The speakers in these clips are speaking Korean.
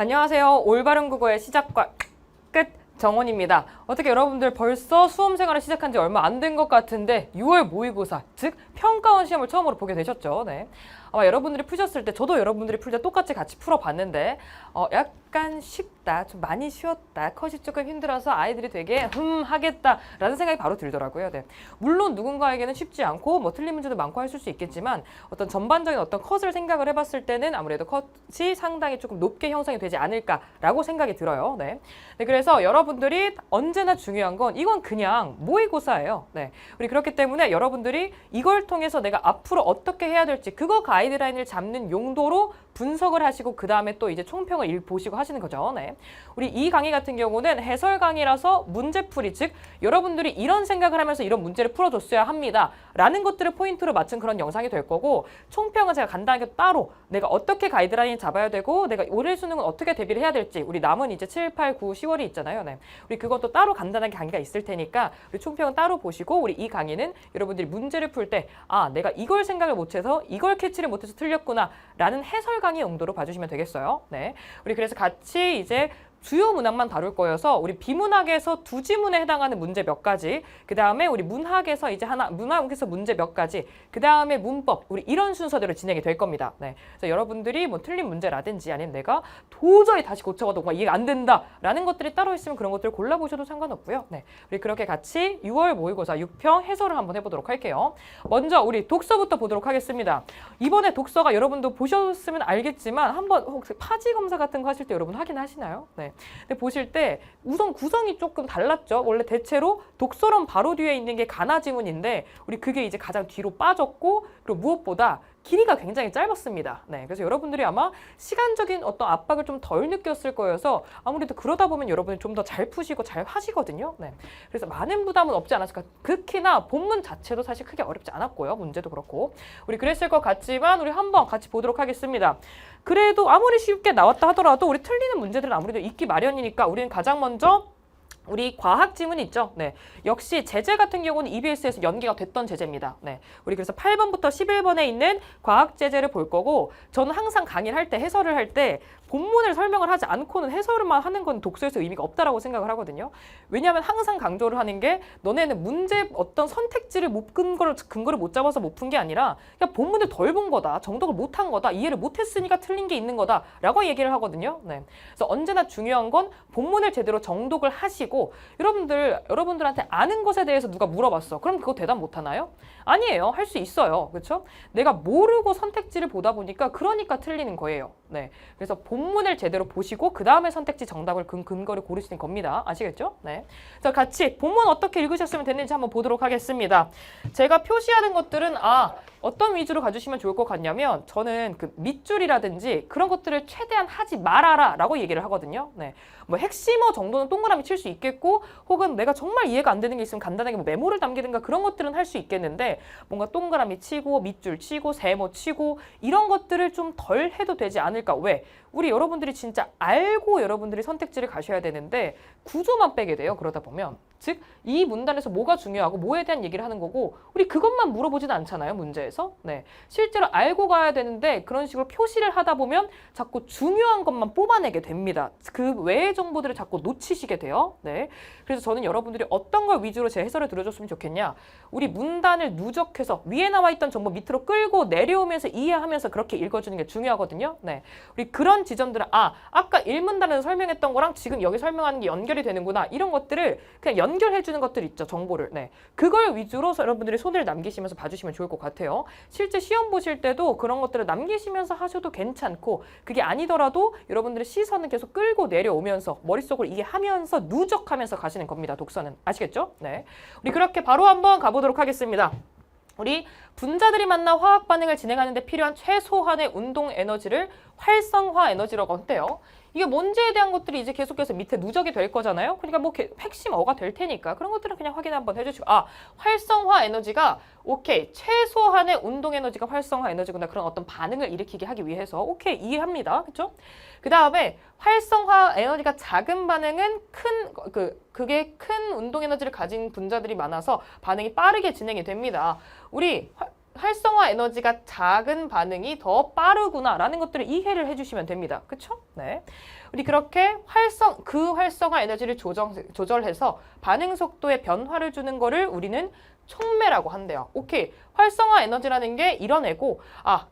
안녕하세요. 올바른 국어의 시작과 끝 정원입니다. 어떻게 여러분들 벌써 수험 생활을 시작한 지 얼마 안 된 것 같은데 6월 모의고사, 즉 평가원 시험을 처음으로 보게 되셨죠. 네. 아마 여러분들이 푸셨을 때 저도 여러분들이 풀 때 똑같이 같이 풀어봤는데 약간 쉽다, 좀 많이 쉬웠다, 컷이 조금 힘들어서 아이들이 되게 하겠다라는 생각이 바로 들더라고요. 네. 물론 누군가에게는 쉽지 않고 뭐 틀린 문제도 많고 했을 수 있겠지만 어떤 전반적인 어떤 컷을 생각을 해봤을 때는 아무래도 컷이 상당히 조금 높게 형성이 되지 않을까라고 생각이 들어요. 네. 네, 그래서 여러분들이 언제나 중요한 건 이건 그냥 모의고사예요. 네. 우리 그렇기 때문에 여러분들이 이걸 통해서 내가 앞으로 어떻게 해야 될지 그거 가이드라인을 잡는 용도로 분석을 하시고 그 다음에 또 이제 총평을 보시고 하시는 거죠. 네. 우리 이 강의 같은 경우는 해설 강의라서 문제풀이, 즉 여러분들이 이런 생각을 하면서 이런 문제를 풀어줬어야 합니다. 라는 것들을 포인트로 맞춘 그런 영상이 될 거고, 총평은 제가 간단하게 따로 내가 어떻게 가이드라인을 잡아야 되고 내가 올해 수능은 어떻게 대비를 해야 될지, 우리 남은 이제 7, 8, 9, 10월이 있잖아요. 네. 우리 그것도 따로 간단하게 강의가 있을 테니까 우리 총평은 따로 보시고, 우리 이 강의는 여러분들이 문제를 풀 때 내가 이걸 생각을 못해서 이걸 캐치를 못해서 틀렸구나 라는 해설 강의 용도로 봐주시면 되겠어요. 네. 우리 그래서 같이 이제 주요 문학만 다룰 거여서 우리 비문학에서 두 지문에 해당하는 문제 몇 가지, 그 다음에 우리 문학에서 이제 문학에서 문제 몇 가지, 그 다음에 문법, 우리 이런 순서대로 진행이 될 겁니다. 네. 그래서 여러분들이 뭐 틀린 문제라든지 아니면 내가 도저히 다시 고쳐봐도 뭔가 이해가 안 된다라는 것들이 따로 있으면 그런 것들을 골라보셔도 상관없고요. 네. 우리 그렇게 같이 6월 모의고사 6평 해설을 한번 해보도록 할게요. 먼저 우리 독서부터 보도록 하겠습니다. 이번에 독서가 여러분도 보셨으면 알겠지만 한번 혹시 파지 검사 같은 거 하실 때 여러분 확인하시나요? 네. 근데 보실 때 우선 구성이 조금 달랐죠. 원래 대체로 독서론 바로 뒤에 있는 게 가나 지문인데 우리 그게 이제 가장 뒤로 빠졌고, 그리고 무엇보다 길이가 굉장히 짧았습니다. 네, 그래서 여러분들이 아마 시간적인 어떤 압박을 좀 덜 느꼈을 거여서 아무래도 그러다 보면 여러분이 좀 더 잘 푸시고 잘 하시거든요. 네, 그래서 많은 부담은 없지 않았을까. 특히나 본문 자체도 사실 크게 어렵지 않았고요. 문제도 그렇고. 우리 그랬을 것 같지만 우리 한번 같이 보도록 하겠습니다. 그래도 아무리 쉽게 나왔다 하더라도 우리 틀리는 문제들은 아무래도 있기 마련이니까 우리는 가장 먼저 우리 과학 지문 있죠? 네. 역시 제재 같은 경우는 EBS에서 연계가 됐던 제재입니다. 네. 우리 그래서 8번부터 11번에 있는 과학 제재를 볼 거고, 저는 항상 강의를 할 때, 해설을 할 때 본문을 설명을 하지 않고는 해설만 하는 건 독서에서 의미가 없다라고 생각을 하거든요. 왜냐하면 항상 강조를 하는 게 너네는 문제 어떤 선택지를 근거를 못 잡아서 못 푼 게 아니라 그냥 본문을 덜 본 거다, 정독을 못 한 거다, 이해를 못 했으니까 틀린 게 있는 거다라고 얘기를 하거든요. 네. 그래서 언제나 중요한 건 본문을 제대로 정독을 하시고, 여러분들한테 아는 것에 대해서 누가 물어봤어. 그럼 그거 대답 못 하나요? 아니에요. 할 수 있어요. 그렇죠? 내가 모르고 선택지를 보다 보니까 그러니까 틀리는 거예요. 네. 그래서 본문을 제대로 보시고 그 다음에 선택지 정답을 근거를 고르시는 겁니다. 아시겠죠? 네. 자, 같이 본문 어떻게 읽으셨으면 됐는지 한번 보도록 하겠습니다. 제가 표시하는 것들은 어떤 위주로 가주시면 좋을 것 같냐면, 저는 그 밑줄이라든지 그런 것들을 최대한 하지 말아라 라고 얘기를 하거든요. 네. 뭐 핵심어 정도는 동그라미 칠 수 있겠고, 혹은 내가 정말 이해가 안 되는 게 있으면 간단하게 뭐 메모를 남기든가 그런 것들은 할 수 있겠는데, 뭔가 동그라미 치고 밑줄 치고 세모 치고 이런 것들을 좀 덜 해도 되지 않을까. 왜? 우리 여러분들이 진짜 알고 여러분들이 선택지를 가셔야 되는데 구조만 빼게 돼요. 그러다 보면. 즉, 이 문단에서 뭐가 중요하고 뭐에 대한 얘기를 하는 거고, 우리 그것만 물어보지는 않잖아요. 문제에서. 네. 실제로 알고 가야 되는데 그런 식으로 표시를 하다 보면 자꾸 중요한 것만 뽑아내게 됩니다. 그 외의 정보들을 자꾸 놓치시게 돼요. 네. 그래서 저는 여러분들이 어떤 걸 위주로 제 해설을 들어줬으면 좋겠냐. 우리 문단을 누적해서 위에 나와 있던 정보 밑으로 끌고 내려오면서 이해하면서 그렇게 읽어주는 게 중요하거든요. 네. 우리 그런 지점들은 아까 1문단에서 설명했던 거랑 지금 여기 설명하는 게 연결이 되는구나. 이런 것들을 그냥 연결해주는 것들 있죠. 정보를. 네. 그걸 위주로 여러분들이 손을 남기시면서 봐주시면 좋을 것 같아요. 실제 시험 보실 때도 그런 것들을 남기시면서 하셔도 괜찮고, 그게 아니더라도 여러분들의 시선을 계속 끌고 내려오면서 머릿속으로 이해하면서 누적하면서 가시는 겁니다. 독서는. 아시겠죠? 네. 우리 그렇게 바로 한번 가보도록 하겠습니다. 우리 분자들이 만나 화학 반응을 진행하는 데 필요한 최소한의 운동 에너지를 활성화 에너지라고 한대요. 이게 뭔지에 대한 것들이 이제 계속해서 밑에 누적이 될 거잖아요. 그러니까 뭐 핵심 어가 될 테니까 그런 것들은 그냥 확인 한번 해주시고, 활성화 에너지가 오케이, 최소한의 운동 에너지가 활성화 에너지구나. 그런 어떤 반응을 일으키게 하기 위해서 오케이, 이해합니다. 그렇죠? 그 다음에 활성화 에너지가 작은 반응은 그게 큰 운동 에너지를 가진 분자들이 많아서 반응이 빠르게 진행이 됩니다. 우리 활성화 에너지가 작은 반응이 더 빠르구나라는 것들을 이해를 해주시면 됩니다. 그쵸? 네. 우리 그렇게 그 활성화 에너지를 조절해서 반응 속도에 변화를 주는 거를 우리는 촉매라고 한대요. 오케이. 활성화 에너지라는 게 이런 애고,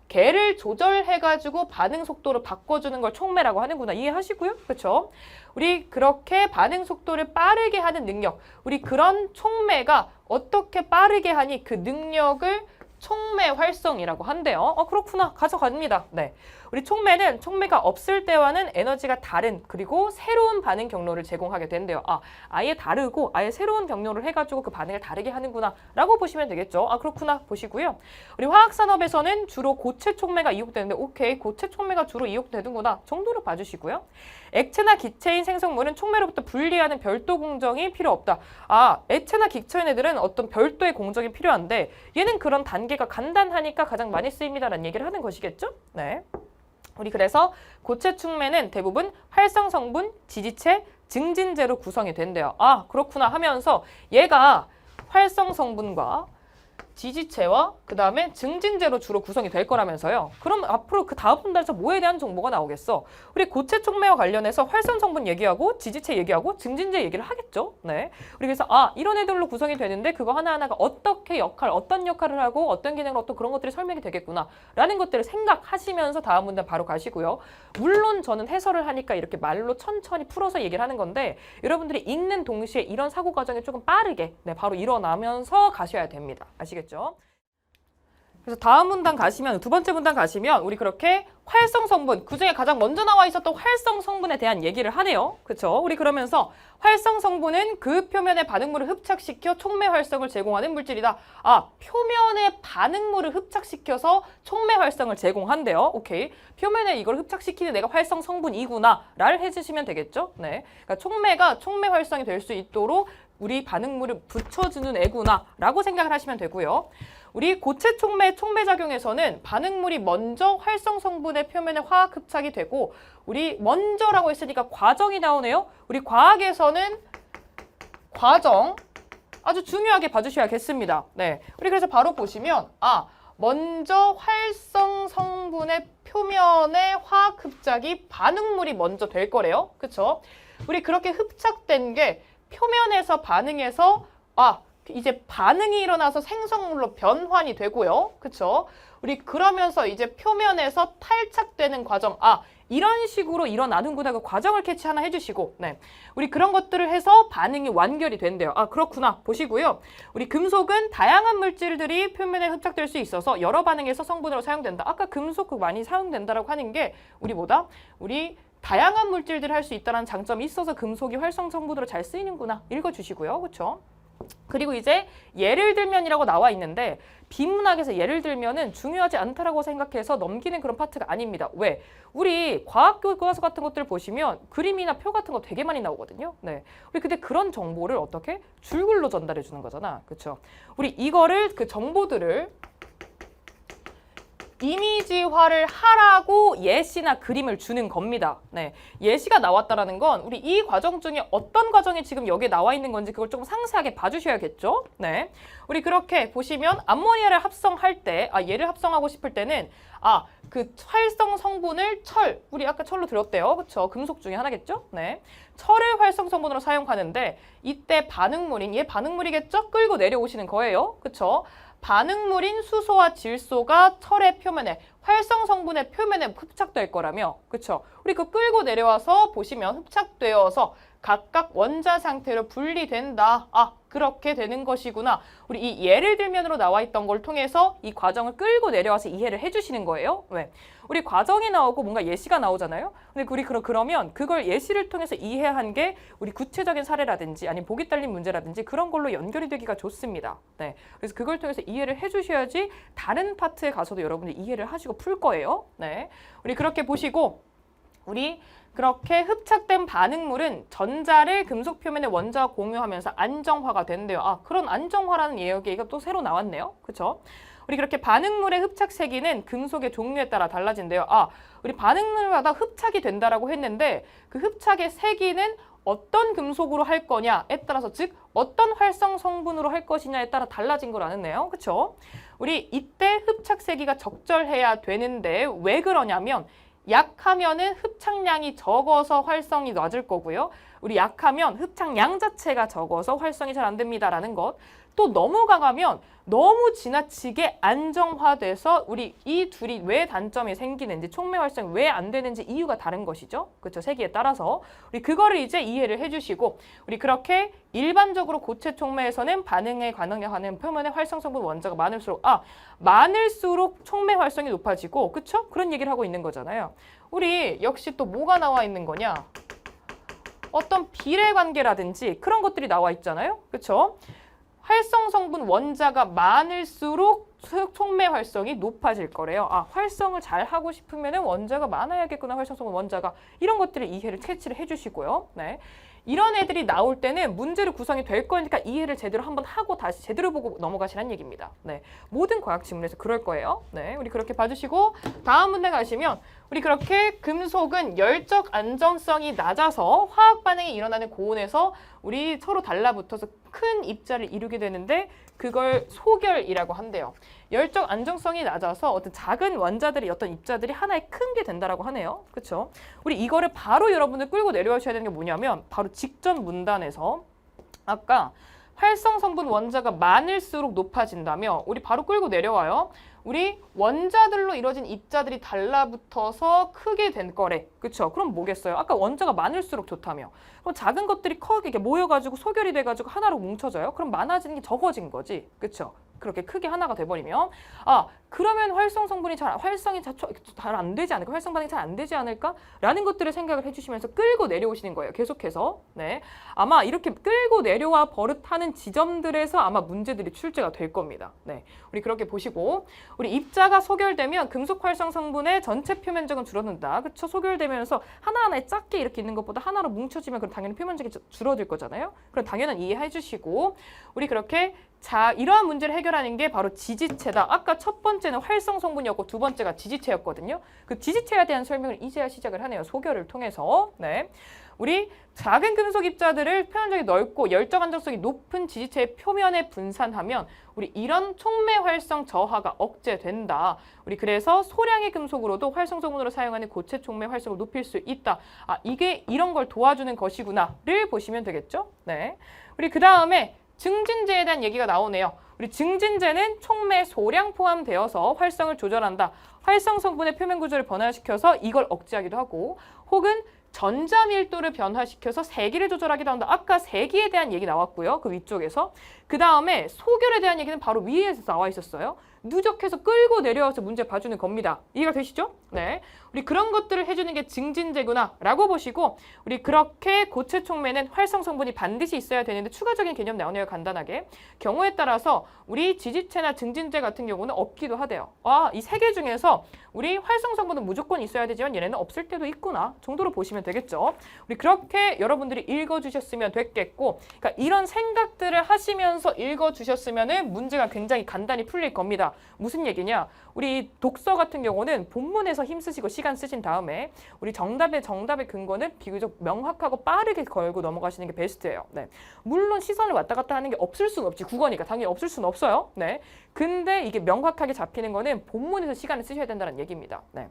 걔를 조절해가지고 반응 속도를 바꿔주는 걸 촉매라고 하는구나. 이해하시고요? 그쵸? 우리 그렇게 반응 속도를 빠르게 하는 능력, 우리 그런 촉매가 어떻게 빠르게 하니 그 능력을 촉매 활성이라고 한대요. 그렇구나. 가져갑니다. 네. 우리 촉매는 촉매가 없을 때와는 에너지가 다른 그리고 새로운 반응 경로를 제공하게 된대요. 아예 다르고 아예 새로운 경로를 해가지고 그 반응을 다르게 하는구나 라고 보시면 되겠죠. 그렇구나 보시고요. 우리 화학산업에서는 주로 고체 촉매가 이용되는데 오케이 고체 촉매가 주로 이용되는구나 정도로 봐주시고요. 액체나 기체인 생성물은 촉매로부터 분리하는 별도 공정이 필요 없다. 액체나 기체인 애들은 어떤 별도의 공정이 필요한데 얘는 그런 단계가 간단하니까 가장 많이 쓰입니다라는 얘기를 하는 것이겠죠. 네. 우리 그래서 고체 촉매는 대부분 활성 성분, 지지체, 증진제로 구성이 된대요. 그렇구나 하면서 얘가 활성 성분과 지지체와 그 다음에 증진제로 주로 구성이 될 거라면서요. 그럼 앞으로 그 다음 분달에서 뭐에 대한 정보가 나오겠어? 우리 고체 촉매와 관련해서 활성 성분 얘기하고 지지체 얘기하고 증진제 얘기를 하겠죠. 네. 우리 그래서 이런 애들로 구성이 되는데 그거 하나하나가 어떻게 어떤 역할을 하고 어떤 기능으로 어떤 그런 것들이 설명이 되겠구나 라는 것들을 생각하시면서 다음 문단 바로 가시고요. 물론 저는 해설을 하니까 이렇게 말로 천천히 풀어서 얘기를 하는 건데 여러분들이 읽는 동시에 이런 사고 과정이 조금 빠르게 바로 일어나면서 가셔야 됩니다. 아시겠죠? 그래서 다음 문단 가시면 두 번째 문단 가시면 우리 그렇게 활성 성분 그중에 가장 먼저 나와 있었던 활성 성분에 대한 얘기를 하네요. 그렇죠? 우리 그러면서 활성 성분은 그 표면의 반응물을 흡착시켜 촉매 활성을 제공하는 물질이다. 표면의 반응물을 흡착시켜서 촉매 활성을 제공한대요. 오케이. 표면에 이걸 흡착시키는 애가 활성 성분이구나 를 해주시면 되겠죠. 네. 그러니까 촉매가 촉매 활성이 될 수 있도록 우리 반응물을 붙여주는 애구나 라고 생각을 하시면 되고요. 우리 고체 촉매작용에서는 반응물이 먼저 활성 성분의 표면에 화학 흡착이 되고 우리 먼저라고 했으니까 과정이 나오네요. 우리 과학에서는 과정 아주 중요하게 봐주셔야겠습니다. 네, 우리 그래서 바로 보시면 먼저 활성 성분의 표면에 화학 흡착이 반응물이 먼저 될 거래요. 그쵸? 우리 그렇게 흡착된 게 표면에서 반응해서 이제 반응이 일어나서 생성물로 변환이 되고요. 그쵸? 우리 그러면서 이제 표면에서 탈착되는 과정. 이런 식으로 일어나는구나. 그 과정을 캐치 하나 해주시고. 네. 우리 그런 것들을 해서 반응이 완결이 된대요. 그렇구나. 보시고요. 우리 금속은 다양한 물질들이 표면에 흡착될 수 있어서 여러 반응에서 성분으로 사용된다. 아까 금속 많이 사용된다라고 하는 게 우리 다양한 물질들을 할 수 있다는 장점이 있어서 금속이 활성 성분으로 잘 쓰이는구나. 읽어주시고요. 그렇죠? 그리고 이제 예를 들면이라고 나와 있는데 비문학에서 예를 들면은 중요하지 않다라고 생각해서 넘기는 그런 파트가 아닙니다. 왜? 우리 과학 교과서 같은 것들을 보시면 그림이나 표 같은 거 되게 많이 나오거든요. 네. 우리 근데 그런 정보를 어떻게 줄글로 전달해 주는 거잖아. 그렇죠? 우리 이거를 그 정보들을 이미지화를 하라고 예시나 그림을 주는 겁니다. 네, 예시가 나왔다라는 건 우리 이 과정 중에 어떤 과정이 지금 여기에 나와 있는 건지 그걸 조금 상세하게 봐주셔야겠죠. 네, 우리 그렇게 보시면 암모니아를 합성할 때, 얘를 합성하고 싶을 때는 그 활성 성분을 우리 아까 철로 들었대요. 그렇죠? 금속 중에 하나겠죠? 네, 철을 활성 성분으로 사용하는데 이때 얘 반응물이겠죠? 끌고 내려오시는 거예요. 그렇죠? 반응물인 수소와 질소가 철의 표면에 활성 성분의 표면에 흡착될 거라며, 그쵸? 우리 그 끌고 내려와서 보시면 흡착되어서 각각 원자 상태로 분리된다. 그렇게 되는 것이구나. 우리 이 예를 들면으로 나와 있던 걸 통해서 이 과정을 끌고 내려와서 이해를 해주시는 거예요. 왜? 우리 과정이 나오고 뭔가 예시가 나오잖아요. 근데 우리 그러면 그걸 예시를 통해서 이해한 게 우리 구체적인 사례라든지 아니면 보기 딸린 문제라든지 그런 걸로 연결이 되기가 좋습니다. 네. 그래서 그걸 통해서 이해를 해주셔야지 다른 파트에 가서도 여러분들이 이해를 하시고 풀 거예요. 네. 우리 그렇게 보시고 우리 그렇게 흡착된 반응물은 전자를 금속 표면에 원자와 공유하면서 안정화가 된대요. 그런 안정화라는 얘기가 또 새로 나왔네요. 그렇죠? 우리 그렇게 반응물의 흡착 세기는 금속의 종류에 따라 달라진대요. 우리 반응물마다 흡착이 된다라고 했는데 그 흡착의 세기는 어떤 금속으로 할 거냐에 따라서, 즉 어떤 활성 성분으로 할 것이냐에 따라 달라진 걸 아는데요. 그렇죠? 우리 이때 흡착 세기가 적절해야 되는데 왜 그러냐면 약하면은 흡착량이 적어서 활성이 낮을 거고요. 우리 약하면 흡착량 자체가 적어서 활성이 잘 안 됩니다라는 것. 또 너무 강하면 너무 지나치게 안정화돼서 우리 이 둘이 왜 단점이 생기는지, 촉매 활성이 왜 안 되는지 이유가 다른 것이죠. 그렇죠? 세기에 따라서. 우리 그거를 이제 이해를 해주시고, 우리 그렇게 일반적으로 고체 촉매에서는 반응에 관여하는 표면의 활성 성분 원자가 많을수록 촉매 활성이 높아지고, 그렇죠? 그런 얘기를 하고 있는 거잖아요. 우리 역시 또 뭐가 나와 있는 거냐? 어떤 비례 관계라든지 그런 것들이 나와 있잖아요. 그렇죠? 활성 성분 원자가 많을수록 촉매 활성이 높아질 거래요. 아, 활성을 잘 하고 싶으면 원자가 많아야겠구나, 활성 성분 원자가. 이런 것들을 이해를 캐치를 해주시고요. 네. 이런 애들이 나올 때는 문제로 구성이 될 거니까 이해를 제대로 한번 하고 다시 제대로 보고 넘어가시라는 얘기입니다. 네. 모든 과학 지문에서 그럴 거예요. 네. 우리 그렇게 봐주시고 다음 문제 가시면, 우리 그렇게 금속은 열적 안정성이 낮아서 화학 반응이 일어나는 고온에서 우리 서로 달라붙어서 큰 입자를 이루게 되는데 그걸 소결이라고 한대요. 열적 안정성이 낮아서 어떤 작은 원자들이, 어떤 입자들이 하나의 큰 게 된다라고 하네요. 그렇죠? 우리 이거를 바로 여러분들 끌고 내려오셔야 되는 게 뭐냐면 바로 직전 문단에서 아까 활성 성분 원자가 많을수록 높아진다며 우리 바로 끌고 내려와요. 우리 원자들로 이루어진 입자들이 달라붙어서 크게 된 거래. 그렇죠? 그럼 뭐겠어요? 아까 원자가 많을수록 좋다며. 그럼 작은 것들이 이렇게 모여가지고 소결이 돼가지고 하나로 뭉쳐져요. 그럼 많아지는 게 적어진 거지. 그렇죠? 그렇게 크게 하나가 돼버리면, 아, 그러면 활성이 잘 안 되지 않을까? 활성 반응이 잘 안 되지 않을까?라는 것들을 생각을 해주시면서 끌고 내려오시는 거예요. 계속해서. 네, 아마 이렇게 끌고 내려와 버릇하는 지점들에서 아마 문제들이 출제가 될 겁니다. 네, 우리 그렇게 보시고, 우리 입자가 소결되면 금속 활성 성분의 전체 표면적은 줄어든다. 그렇죠? 소결되면서 하나하나에 작게 이렇게 있는 것보다 하나로 뭉쳐지면 그럼 당연히 표면적이 줄어들 거잖아요. 그럼 당연한 이해해 주시고, 우리 그렇게 자, 이러한 문제를 해결하는 게 바로 지지체다. 아까 첫 번째는 활성 성분이었고 두 번째가 지지체였거든요. 그 지지체에 대한 설명을 이제야 시작을 하네요. 소결을 통해서. 네. 우리 작은 금속 입자들을 표면적이 넓고 열적 안정성이 높은 지지체의 표면에 분산하면 우리 이런 촉매 활성 저하가 억제된다. 우리 그래서 소량의 금속으로도 활성 성분으로 사용하는 고체 촉매 활성을 높일 수 있다. 아, 이게 이런 걸 도와주는 것이구나를 보시면 되겠죠? 네. 우리 그 다음에 증진제에 대한 얘기가 나오네요. 우리 증진제는 촉매 소량 포함되어서 활성을 조절한다. 활성 성분의 표면 구조를 변화시켜서 이걸 억제하기도 하고, 혹은 전자 밀도를 변화시켜서 세기를 조절하기도 한다. 아까 세기에 대한 얘기 나왔고요. 그 위쪽에서. 그 다음에 소결에 대한 얘기는 바로 위에서 나와 있었어요. 누적해서 끌고 내려와서 문제 봐주는 겁니다. 이해가 되시죠? 네. 우리 그런 것들을 해주는 게 증진제구나 라고 보시고, 우리 그렇게 고체 촉매는 활성 성분이 반드시 있어야 되는데 추가적인 개념 나오네요. 간단하게. 경우에 따라서 우리 지지체나 증진제 같은 경우는 없기도 하대요. 아, 이 세 개 중에서 우리 활성 성분은 무조건 있어야 되지만 얘네는 없을 때도 있구나 정도로 보시면 되겠죠. 우리 그렇게 여러분들이 읽어주셨으면 됐겠고, 그러니까 이런 생각들을 하시면서 읽어주셨으면 문제가 굉장히 간단히 풀릴 겁니다. 무슨 얘기냐? 우리 독서 같은 경우는 본문에서 힘쓰시고 시간 쓰신 다음에 우리 정답의 근거는 비교적 명확하고 빠르게 걸고 넘어가시는 게 베스트예요. 네. 물론 시선을 왔다 갔다 하는 게 없을 수는 없지. 국어니까 당연히 없을 수는 없어요. 네. 근데 이게 명확하게 잡히는 거는 본문에서 시간을 쓰셔야 된다는 얘기입니다. 네.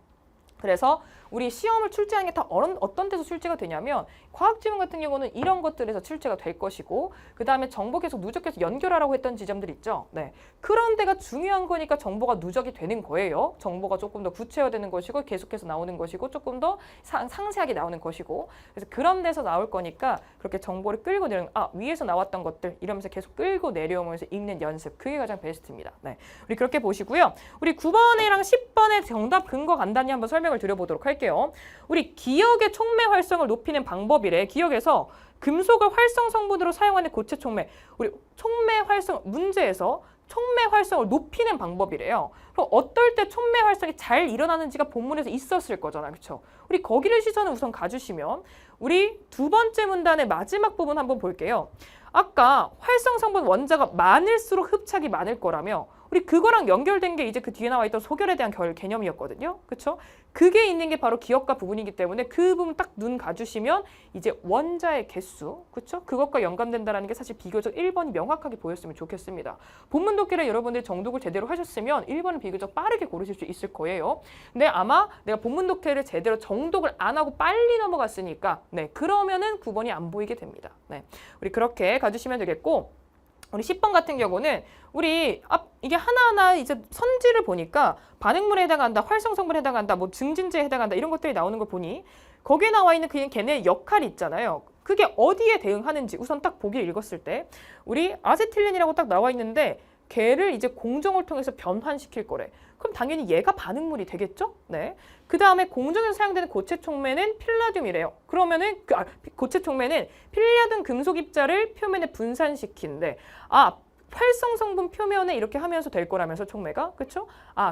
그래서 우리 시험을 출제하는 게 다 어떤 데서 출제가 되냐면 과학지문 같은 경우는 이런 것들에서 출제가 될 것이고, 그 다음에 정보 계속 누적해서 연결하라고 했던 지점들 있죠. 네. 그런 데가 중요한 거니까 정보가 누적이 되는 거예요. 정보가 조금 더 구체화되는 것이고 계속해서 나오는 것이고 조금 더 상세하게 나오는 것이고, 그래서 그런 데서 나올 거니까 그렇게 정보를 끌고 내려오는, 아, 위에서 나왔던 것들 이러면서 계속 끌고 내려오면서 읽는 연습, 그게 가장 베스트입니다. 네. 우리 그렇게 보시고요. 우리 9번이랑 10번의 정답 근거 간단히 한번 설명을 드려보도록 할게요. 우리 기역의 촉매 활성을 높이는 방법이래. 기역에서 금속을 활성 성분으로 사용하는 고체 촉매, 우리 촉매 활성 문제에서 촉매 활성을 높이는 방법이래요. 그럼 어떨 때 촉매 활성이 잘 일어나는지가 본문에서 있었을 거잖아요. 그렇죠? 우리 거기를 시선을 우선 가주시면 우리 두 번째 문단의 마지막 부분 한번 볼게요. 아까 활성 성분 원자가 많을수록 흡착이 많을 거라며 우리 그거랑 연결된 게 이제 그 뒤에 나와 있던 소결에 대한 개념이었거든요. 그렇죠? 그게 있는 게 바로 기억과 부분이기 때문에 그 부분 딱 눈 가주시면 이제 원자의 개수, 그렇죠? 그것과 연관된다는 게 사실 비교적 1번이 명확하게 보였으면 좋겠습니다. 본문 독해를 여러분들이 정독을 제대로 하셨으면 1번을 비교적 빠르게 고르실 수 있을 거예요. 근데 아마 내가 본문 독해를 제대로 정독을 안 하고 빨리 넘어갔으니까 네, 그러면은 9번이 안 보이게 됩니다. 네, 우리 그렇게 가주시면 되겠고, 우리 10번 같은 경우는 우리 이게 하나하나 이제 선지를 보니까 반응물에 해당한다, 활성성분에 해당한다, 뭐 증진제에 해당한다 이런 것들이 나오는 걸 보니 거기에 나와 있는 그냥 걔네 역할이 있잖아요. 그게 어디에 대응하는지 우선 딱 보기를 읽었을 때 우리 아세틸렌이라고 딱 나와 있는데 걔를 이제 공정을 통해서 변환시킬 거래. 그럼 당연히 얘가 반응물이 되겠죠? 네. 그 다음에 공정에서 사용되는 고체 촉매는 필라듐이래요. 그러면은 고체 촉매는 필라듐 금속 입자를 표면에 분산시킨대. 활성 성분 표면에 이렇게 하면서 될 거라면서 촉매가, 그렇죠?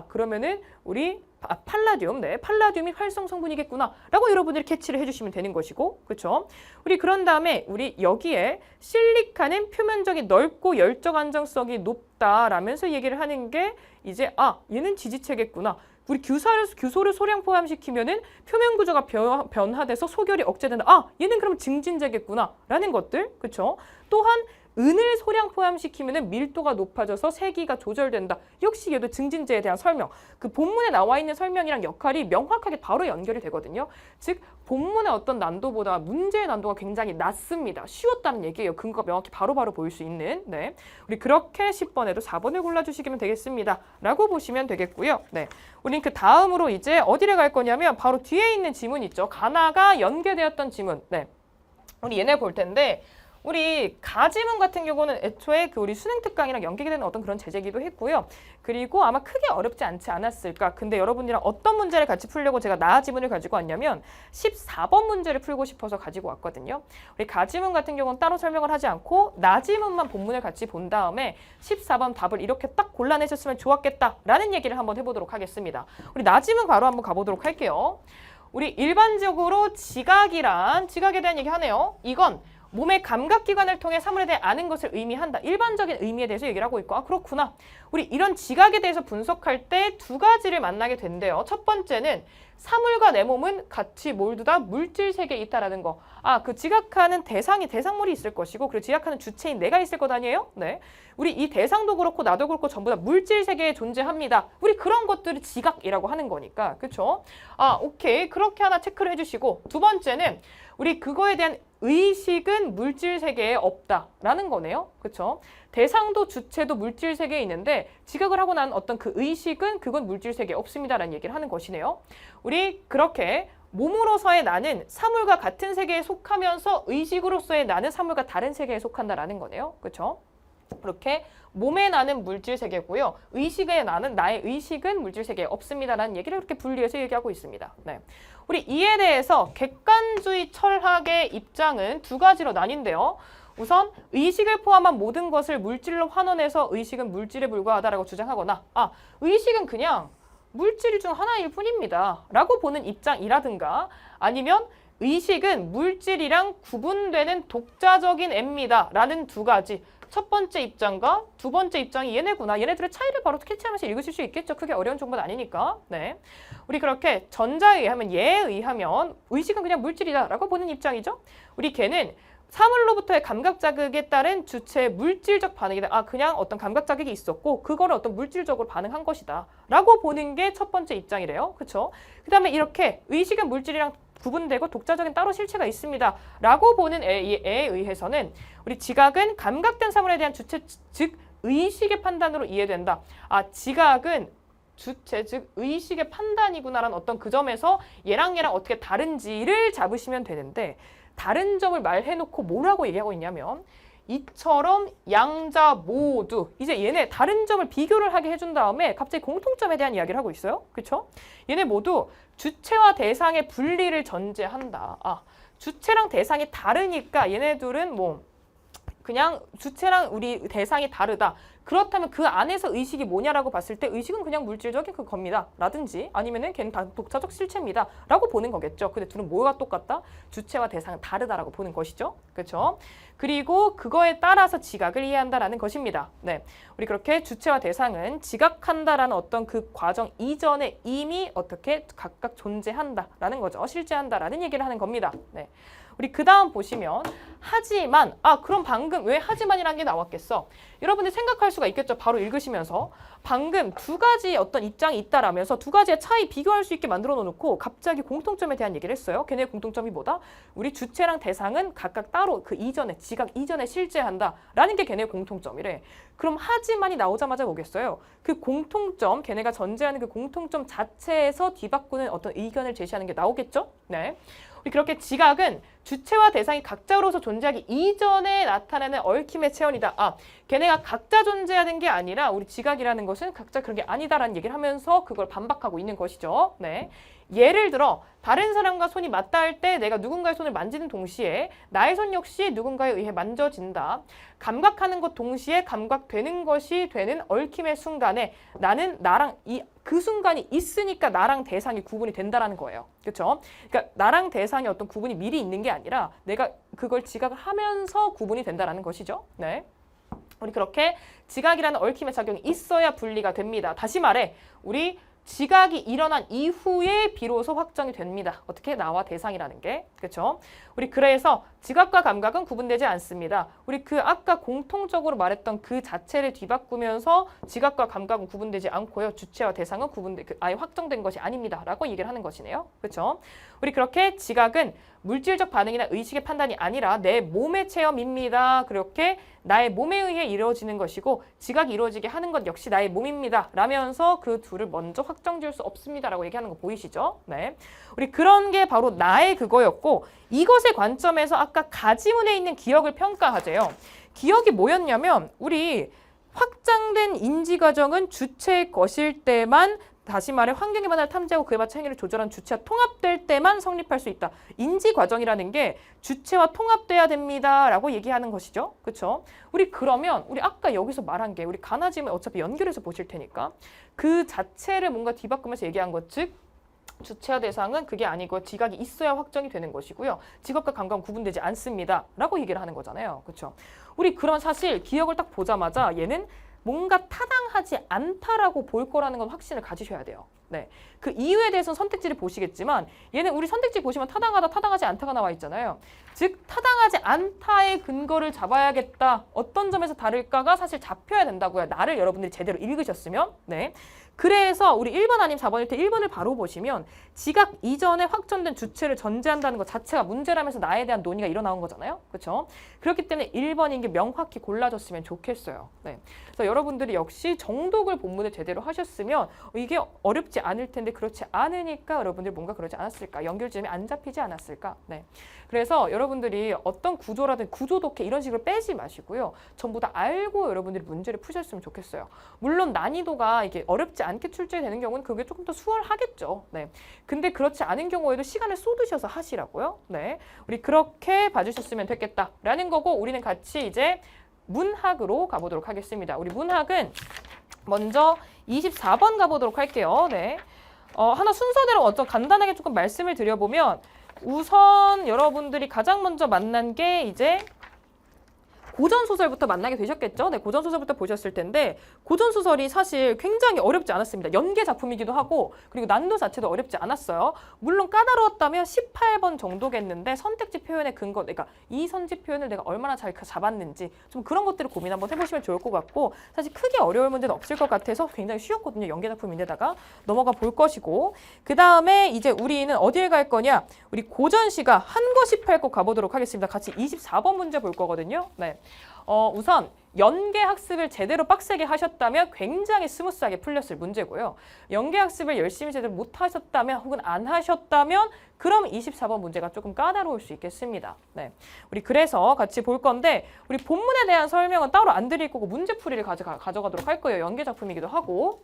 그러면은 우리 팔라듐, 네, 팔라듐이 활성 성분이겠구나 라고 여러분들이 캐치를 해주시면 되는 것이고, 그렇죠? 우리 그런 다음에 우리 여기에 실리카는 표면적이 넓고 열적 안정성이 높다라면서 얘기를 하는 게 이제 얘는 지지체겠구나. 우리 규소를 소량 포함시키면은 표면 구조가 변화돼서 소결이 억제된다. 얘는 그럼 증진제겠구나 라는 것들, 그렇죠? 또한 은을 소량 포함시키면 밀도가 높아져서 세기가 조절된다. 역시 얘도 증진제에 대한 설명. 그 본문에 나와 있는 설명이랑 역할이 명확하게 바로 연결이 되거든요. 즉 본문의 어떤 난도보다 문제의 난도가 굉장히 낮습니다. 쉬웠다는 얘기예요. 근거가 명확히 바로바로 보일 수 있는. 네, 우리 그렇게 10번에도 4번을 골라주시면 되겠습니다. 라고 보시면 되겠고요. 네, 우린 그 다음으로 이제 어디를 갈 거냐면 바로 뒤에 있는 지문 있죠. 가나가 연계되었던 지문. 네, 우리 얘네 볼 텐데 우리 가지문 같은 경우는 애초에 그 우리 수능 특강이랑 연계되는 어떤 그런 제재기도 했고요. 그리고 아마 크게 어렵지 않지 않았을까. 근데 여러분이랑 어떤 문제를 같이 풀려고 제가 나지문을 가지고 왔냐면 14번 문제를 풀고 싶어서 가지고 왔거든요. 우리 가지문 같은 경우는 따로 설명을 하지 않고 나지문만 본문을 같이 본 다음에 14번 답을 이렇게 딱 골라내셨으면 좋았겠다라는 얘기를 한번 해보도록 하겠습니다. 우리 나지문 바로 한번 가보도록 할게요. 우리 일반적으로 지각에 대한 얘기 하네요. 이건 몸의 감각기관을 통해 사물에 대해 아는 것을 의미한다. 일반적인 의미에 대해서 얘기를 하고 있고, 그렇구나. 우리 이런 지각에 대해서 분석할 때 두 가지를 만나게 된대요. 첫 번째는 사물과 내 몸은 같이 몰두다 물질 세계에 있다라는 거. 그 지각하는 대상물이 있을 것이고, 그리고 지각하는 주체인 내가 있을 것 아니에요? 네. 우리 이 대상도 그렇고 나도 그렇고 전부 다 물질 세계에 존재합니다. 우리 그런 것들을 지각이라고 하는 거니까. 그렇죠? 오케이. 그렇게 하나 체크를 해주시고, 두 번째는 우리 그거에 대한 의식은 물질 세계에 없다라는 거네요. 그렇죠? 대상도 주체도 물질 세계에 있는데 지각을 하고 난 어떤 그 의식은 그건 물질 세계에 없습니다라는 얘기를 하는 것이네요. 우리 그렇게 몸으로서의 나는 사물과 같은 세계에 속하면서 의식으로서의 나는 사물과 다른 세계에 속한다라는 거네요. 그렇죠? 그렇게 몸의 나는 물질 세계고요. 나의 의식은 물질 세계에 없습니다라는 얘기를 이렇게 분리해서 얘기하고 있습니다. 네. 우리 이에 대해서 객관주의 철학의 입장은 두 가지로 나뉜대요. 우선 의식을 포함한 모든 것을 물질로 환원해서 의식은 물질에 불과하다라고 주장하거나 의식은 그냥 물질 중 하나일 뿐입니다 라고 보는 입장이라든가, 아니면 의식은 물질이랑 구분되는 독자적인 애입니다 라는 두 가지, 첫 번째 입장과 두 번째 입장이 얘네구나. 얘네들의 차이를 바로 캐치하면서 읽으실 수 있겠죠. 크게 어려운 정보는 아니니까. 네, 우리 그렇게 전자에 의하면, 얘에 의하면 의식은 그냥 물질이다라고 보는 입장이죠. 우리 걔는 사물로부터의 감각 자극에 따른 주체의 물질적 반응이다. 그냥 어떤 감각 자극이 있었고 그거를 어떤 물질적으로 반응한 것이다 라고 보는 게 첫 번째 입장이래요. 그렇죠? 그 다음에 이렇게 의식은 물질이랑 구분되고 독자적인 따로 실체가 있습니다 라고 보는 애에 의해서는 우리 지각은 감각된 사물에 대한 주체, 즉 의식의 판단으로 이해된다. 지각은 주체, 즉 의식의 판단이구나라는 어떤 그 점에서 얘랑 어떻게 다른지를 잡으시면 되는데, 다른 점을 말해놓고 뭐라고 얘기하고 있냐면 이처럼 양자 모두 이제 얘네 다른 점을 비교를 하게 해준 다음에 갑자기 공통점에 대한 이야기를 하고 있어요. 그렇죠? 얘네 모두 주체와 대상의 분리를 전제한다. 주체랑 대상이 다르니까 얘네들은 그냥 주체랑 우리 대상이 다르다. 그렇다면 그 안에서 의식이 뭐냐라고 봤을 때 의식은 그냥 물질적인 그겁니다. 라든지 아니면은 걔는 다 독자적 실체입니다. 라고 보는 거겠죠. 근데 둘은 뭐가 똑같다? 주체와 대상은 다르다라고 보는 것이죠. 그렇죠? 그리고 그거에 따라서 지각을 이해한다라는 것입니다. 네, 우리 그렇게 주체와 대상은 지각한다라는 어떤 그 과정 이전에 이미 어떻게 각각 존재한다라는 거죠. 실제한다라는 얘기를 하는 겁니다. 네. 우리 그 다음 보시면 하지만 그럼 방금 왜 하지만이라는 게 나왔겠어? 여러분들 생각할 수가 있겠죠. 바로 읽으시면서 방금 두 가지 어떤 입장이 있다라면서 두 가지의 차이 비교할 수 있게 만들어 놓고 갑자기 공통점에 대한 얘기를 했어요. 걔네의 공통점이 뭐다? 우리 주체랑 대상은 각각 따로 그 이전에 지각 이전에 실제한다라는 게 걔네의 공통점이래. 그럼 하지만이 나오자마자 뭐겠어요? 그 공통점, 걔네가 전제하는 그 공통점 자체에서 뒤바꾸는 어떤 의견을 제시하는 게 나오겠죠? 네. 우리 그렇게 지각은 주체와 대상이 각자로서 존재하기 이전에 나타나는 얽힘의 체현이다. 걔네가 각자 존재하는 게 아니라 우리 지각이라는 것은 각자 그런 게 아니다라는 얘기를 하면서 그걸 반박하고 있는 것이죠. 네. 예를 들어 다른 사람과 손이 맞닿을 때 내가 누군가의 손을 만지는 동시에 나의 손 역시 누군가에 의해 만져진다. 감각하는 것 동시에 감각되는 것이 되는 얽힘의 순간에 나는 나랑 그 순간이 있으니까 나랑 대상이 구분이 된다라는 거예요. 그렇죠? 그러니까 나랑 대상의 어떤 구분이 미리 있는 게 아니라 내가 그걸 지각을 하면서 구분이 된다라는 것이죠. 네. 우리 그렇게 지각이라는 얽힘의 작용이 있어야 분리가 됩니다. 다시 말해 우리 지각이 일어난 이후에 비로소 확정이 됩니다. 어떻게? 나와 대상이라는 게. 그렇죠? 우리 그래서 지각과 감각은 구분되지 않습니다. 우리 그 아까 공통적으로 말했던 그 자체를 뒤바꾸면서 지각과 감각은 구분되지 않고요. 주체와 대상은 아예 확정된 것이 아닙니다. 라고 얘기를 하는 것이네요. 그렇죠? 우리 그렇게 지각은 물질적 반응이나 의식의 판단이 아니라 내 몸의 체험입니다. 그렇게 나의 몸에 의해 이루어지는 것이고 지각이 이루어지게 하는 것 역시 나의 몸입니다. 라면서 그 둘을 먼저 확정 지을 수 없습니다. 라고 얘기하는 거 보이시죠? 네. 우리 그런 게 바로 나의 그거였고 이것의 관점에서 아까 가지문에 있는 기억을 평가하재요. 기억이 뭐였냐면 우리 확장된 인지 과정은 주체의 것일 때만 다시 말해 환경의 변화를 탐지하고 그에 맞춰 행위를 조절한 주체와 통합될 때만 성립할 수 있다. 인지 과정이라는 게 주체와 통합돼야 됩니다. 라고 얘기하는 것이죠. 그렇죠? 우리 그러면 우리 아까 여기서 말한 게 우리 가나지문 어차피 연결해서 보실 테니까 그 자체를 뭔가 뒤바꾸면서 얘기한 것 즉 주체와 대상은 그게 아니고 지각이 있어야 확정이 되는 것이고요. 지각과 감각은 구분되지 않습니다. 라고 얘기를 하는 거잖아요. 그렇죠? 우리 그런 사실 기억을 딱 보자마자 얘는 뭔가 타당하지 않다라고 볼 거라는 건 확신을 가지셔야 돼요. 네. 그 이유에 대해서는 선택지를 보시겠지만 얘는 우리 선택지 보시면 타당하다, 타당하지 않다가 나와 있잖아요. 즉 타당하지 않다의 근거를 잡아야겠다. 어떤 점에서 다를까가 사실 잡혀야 된다고요. 나를 여러분들이 제대로 읽으셨으면. 네. 그래서 우리 1번 아니면 4번일 때 1번을 바로 보시면 지각 이전에 확정된 주체를 전제한다는 것 자체가 문제라면서 나에 대한 논의가 일어나온 거잖아요. 그렇죠? 그렇기 때문에 1번인 게 명확히 골라줬으면 좋겠어요. 네. 그래서 여러분들이 역시 정독을 본문을 제대로 하셨으면 이게 어렵지 않을 텐데 그렇지 않으니까 여러분들 뭔가 그러지 않았을까? 연결점이 안 잡히지 않았을까? 네. 그래서 여러분들이 어떤 구조라든 구조 독해 이런 식으로 빼지 마시고요. 전부 다 알고 여러분들이 문제를 푸셨으면 좋겠어요. 물론 난이도가 이게 어렵지 않게 출제되는 경우는 그게 조금 더 수월하겠죠. 네. 근데 그렇지 않은 경우에도 시간을 쏟으셔서 하시라고요. 네. 우리 그렇게 봐주셨으면 됐겠다라는 거고 우리는 같이 이제 문학으로 가보도록 하겠습니다. 우리 문학은 먼저 24번 가보도록 할게요. 네. 하나 순서대로 어떤 간단하게 조금 말씀을 드려보면 우선 여러분들이 가장 먼저 만난 게 이제 고전소설부터 만나게 되셨겠죠? 네, 고전소설부터 보셨을 텐데 고전소설이 사실 굉장히 어렵지 않았습니다. 연계 작품이기도 하고 그리고 난도 자체도 어렵지 않았어요. 물론 까다로웠다면 18번 정도겠는데 선택지 표현의 근거, 그러니까 이 선지 표현을 내가 얼마나 잘 잡았는지 좀 그런 것들을 고민 한번 해보시면 좋을 것 같고 사실 크게 어려울 문제는 없을 것 같아서 굉장히 쉬웠거든요. 연계 작품인데다가 넘어가 볼 것이고 그 다음에 이제 우리는 어딜 갈 거냐? 우리 고전시가 한거 18거 가보도록 하겠습니다. 같이 24번 문제 볼 거거든요. 네. 우선 연계 학습을 제대로 빡세게 하셨다면 굉장히 스무스하게 풀렸을 문제고요. 연계 학습을 열심히 제대로 못 하셨다면 혹은 안 하셨다면 그럼 24번 문제가 조금 까다로울 수 있겠습니다. 네. 우리 그래서 같이 볼 건데 우리 본문에 대한 설명은 따로 안 드릴 거고 문제풀이를 가져가도록 할 거예요. 연계 작품이기도 하고.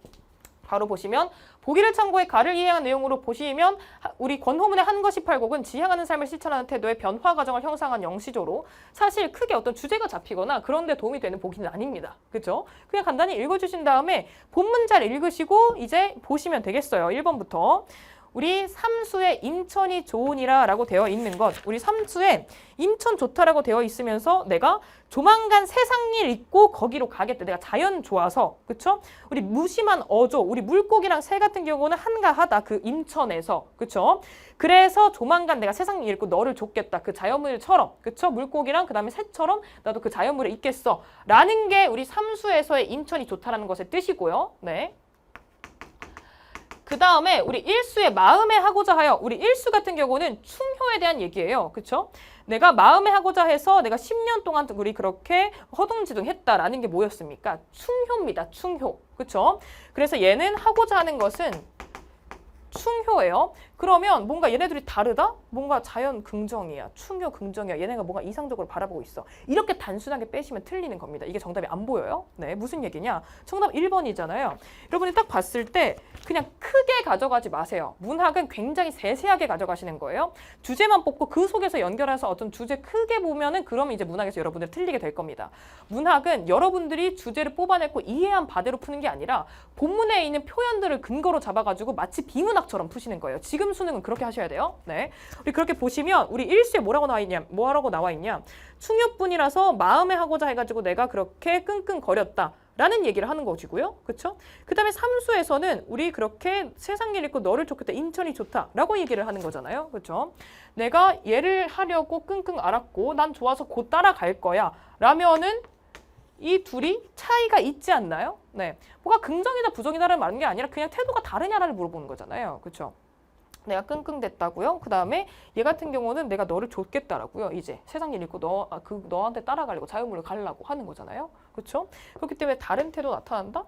바로 보시면 보기를 참고해 가를 이행한 내용으로 보시면 우리 권호문의 한 것이 팔곡은 지향하는 삶을 실천하는 태도의 변화 과정을 형상한 영시조로 사실 크게 어떤 주제가 잡히거나 그런 데 도움이 되는 보기는 아닙니다. 그죠? 그냥 간단히 읽어주신 다음에 본문 잘 읽으시고 이제 보시면 되겠어요. 1번부터. 우리 삼수에 임천이 좋으니라 라고 되어 있는 것, 우리 삼수에 임천 좋다라고 되어 있으면서 내가 조만간 세상일 있고 거기로 가겠다. 내가 자연 좋아서, 그쵸? 우리 무심한 어조, 우리 물고기랑 새 같은 경우는 한가하다. 그 임천에서, 그쵸? 그래서 조만간 내가 세상일 있고 너를 줬겠다. 그 자연물처럼, 그쵸? 물고기랑 그 다음에 새처럼 나도 그 자연물에 있겠어. 라는 게 우리 삼수에서의 임천이 좋다라는 것의 뜻이고요. 네. 그 다음에 우리 일수의 마음에 하고자 하여, 우리 일수 같은 경우는 충효에 대한 얘기예요. 그쵸? 내가 마음에 하고자 해서 내가 10년 동안 우리 그렇게 허둥지둥했다라는 게 뭐였습니까? 충효입니다. 충효. 그쵸? 그래서 얘는 하고자 하는 것은 충효예요. 그러면 뭔가 얘네들이 다르다? 뭔가 자연 긍정이야. 충효 긍정이야. 얘네가 뭔가 이상적으로 바라보고 있어. 이렇게 단순하게 빼시면 틀리는 겁니다. 이게 정답이 안 보여요? 네, 무슨 얘기냐? 정답 1번이잖아요. 여러분이 딱 봤을 때 그냥 크게 가져가지 마세요. 문학은 굉장히 세세하게 가져가시는 거예요. 주제만 뽑고 그 속에서 연결해서 어떤 주제 크게 보면은 그러면 이제 문학에서 여러분들 틀리게 될 겁니다. 문학은 여러분들이 주제를 뽑아내고 이해한 바대로 푸는 게 아니라 본문에 있는 표현들을 근거로 잡아가지고 마치 비문학처럼 푸시는 거예요. 지금 수능은 그렇게 하셔야 돼요. 네, 우리 그렇게 보시면 우리 일수에 뭐라고 나와 있냐? 충효뿐이라서 마음에 하고자 해가지고 내가 그렇게 끙끙거렸다. 라는 얘기를 하는 것이고요. 그쵸? 그 다음에 삼수에서는 우리 그렇게 세상 일 있고 너를 좋겠다. 인천이 좋다. 라고 얘기를 하는 거잖아요. 그쵸? 내가 얘를 하려고 끙끙 앓았고 난 좋아서 곧 따라갈 거야. 라면은 이 둘이 차이가 있지 않나요? 네, 뭐가 긍정이다 부정이다라는 말인 게 아니라 그냥 태도가 다르냐를 물어보는 거잖아요. 그쵸? 내가 끙끙댔다고요. 그 다음에 얘 같은 경우는 내가 너를 줬겠다라고요. 이제 세상 일 있고 너한테 따라가려고 자유물로 가려고 하는 거잖아요. 그렇죠? 그렇기 때문에 다른 태도 나타난다?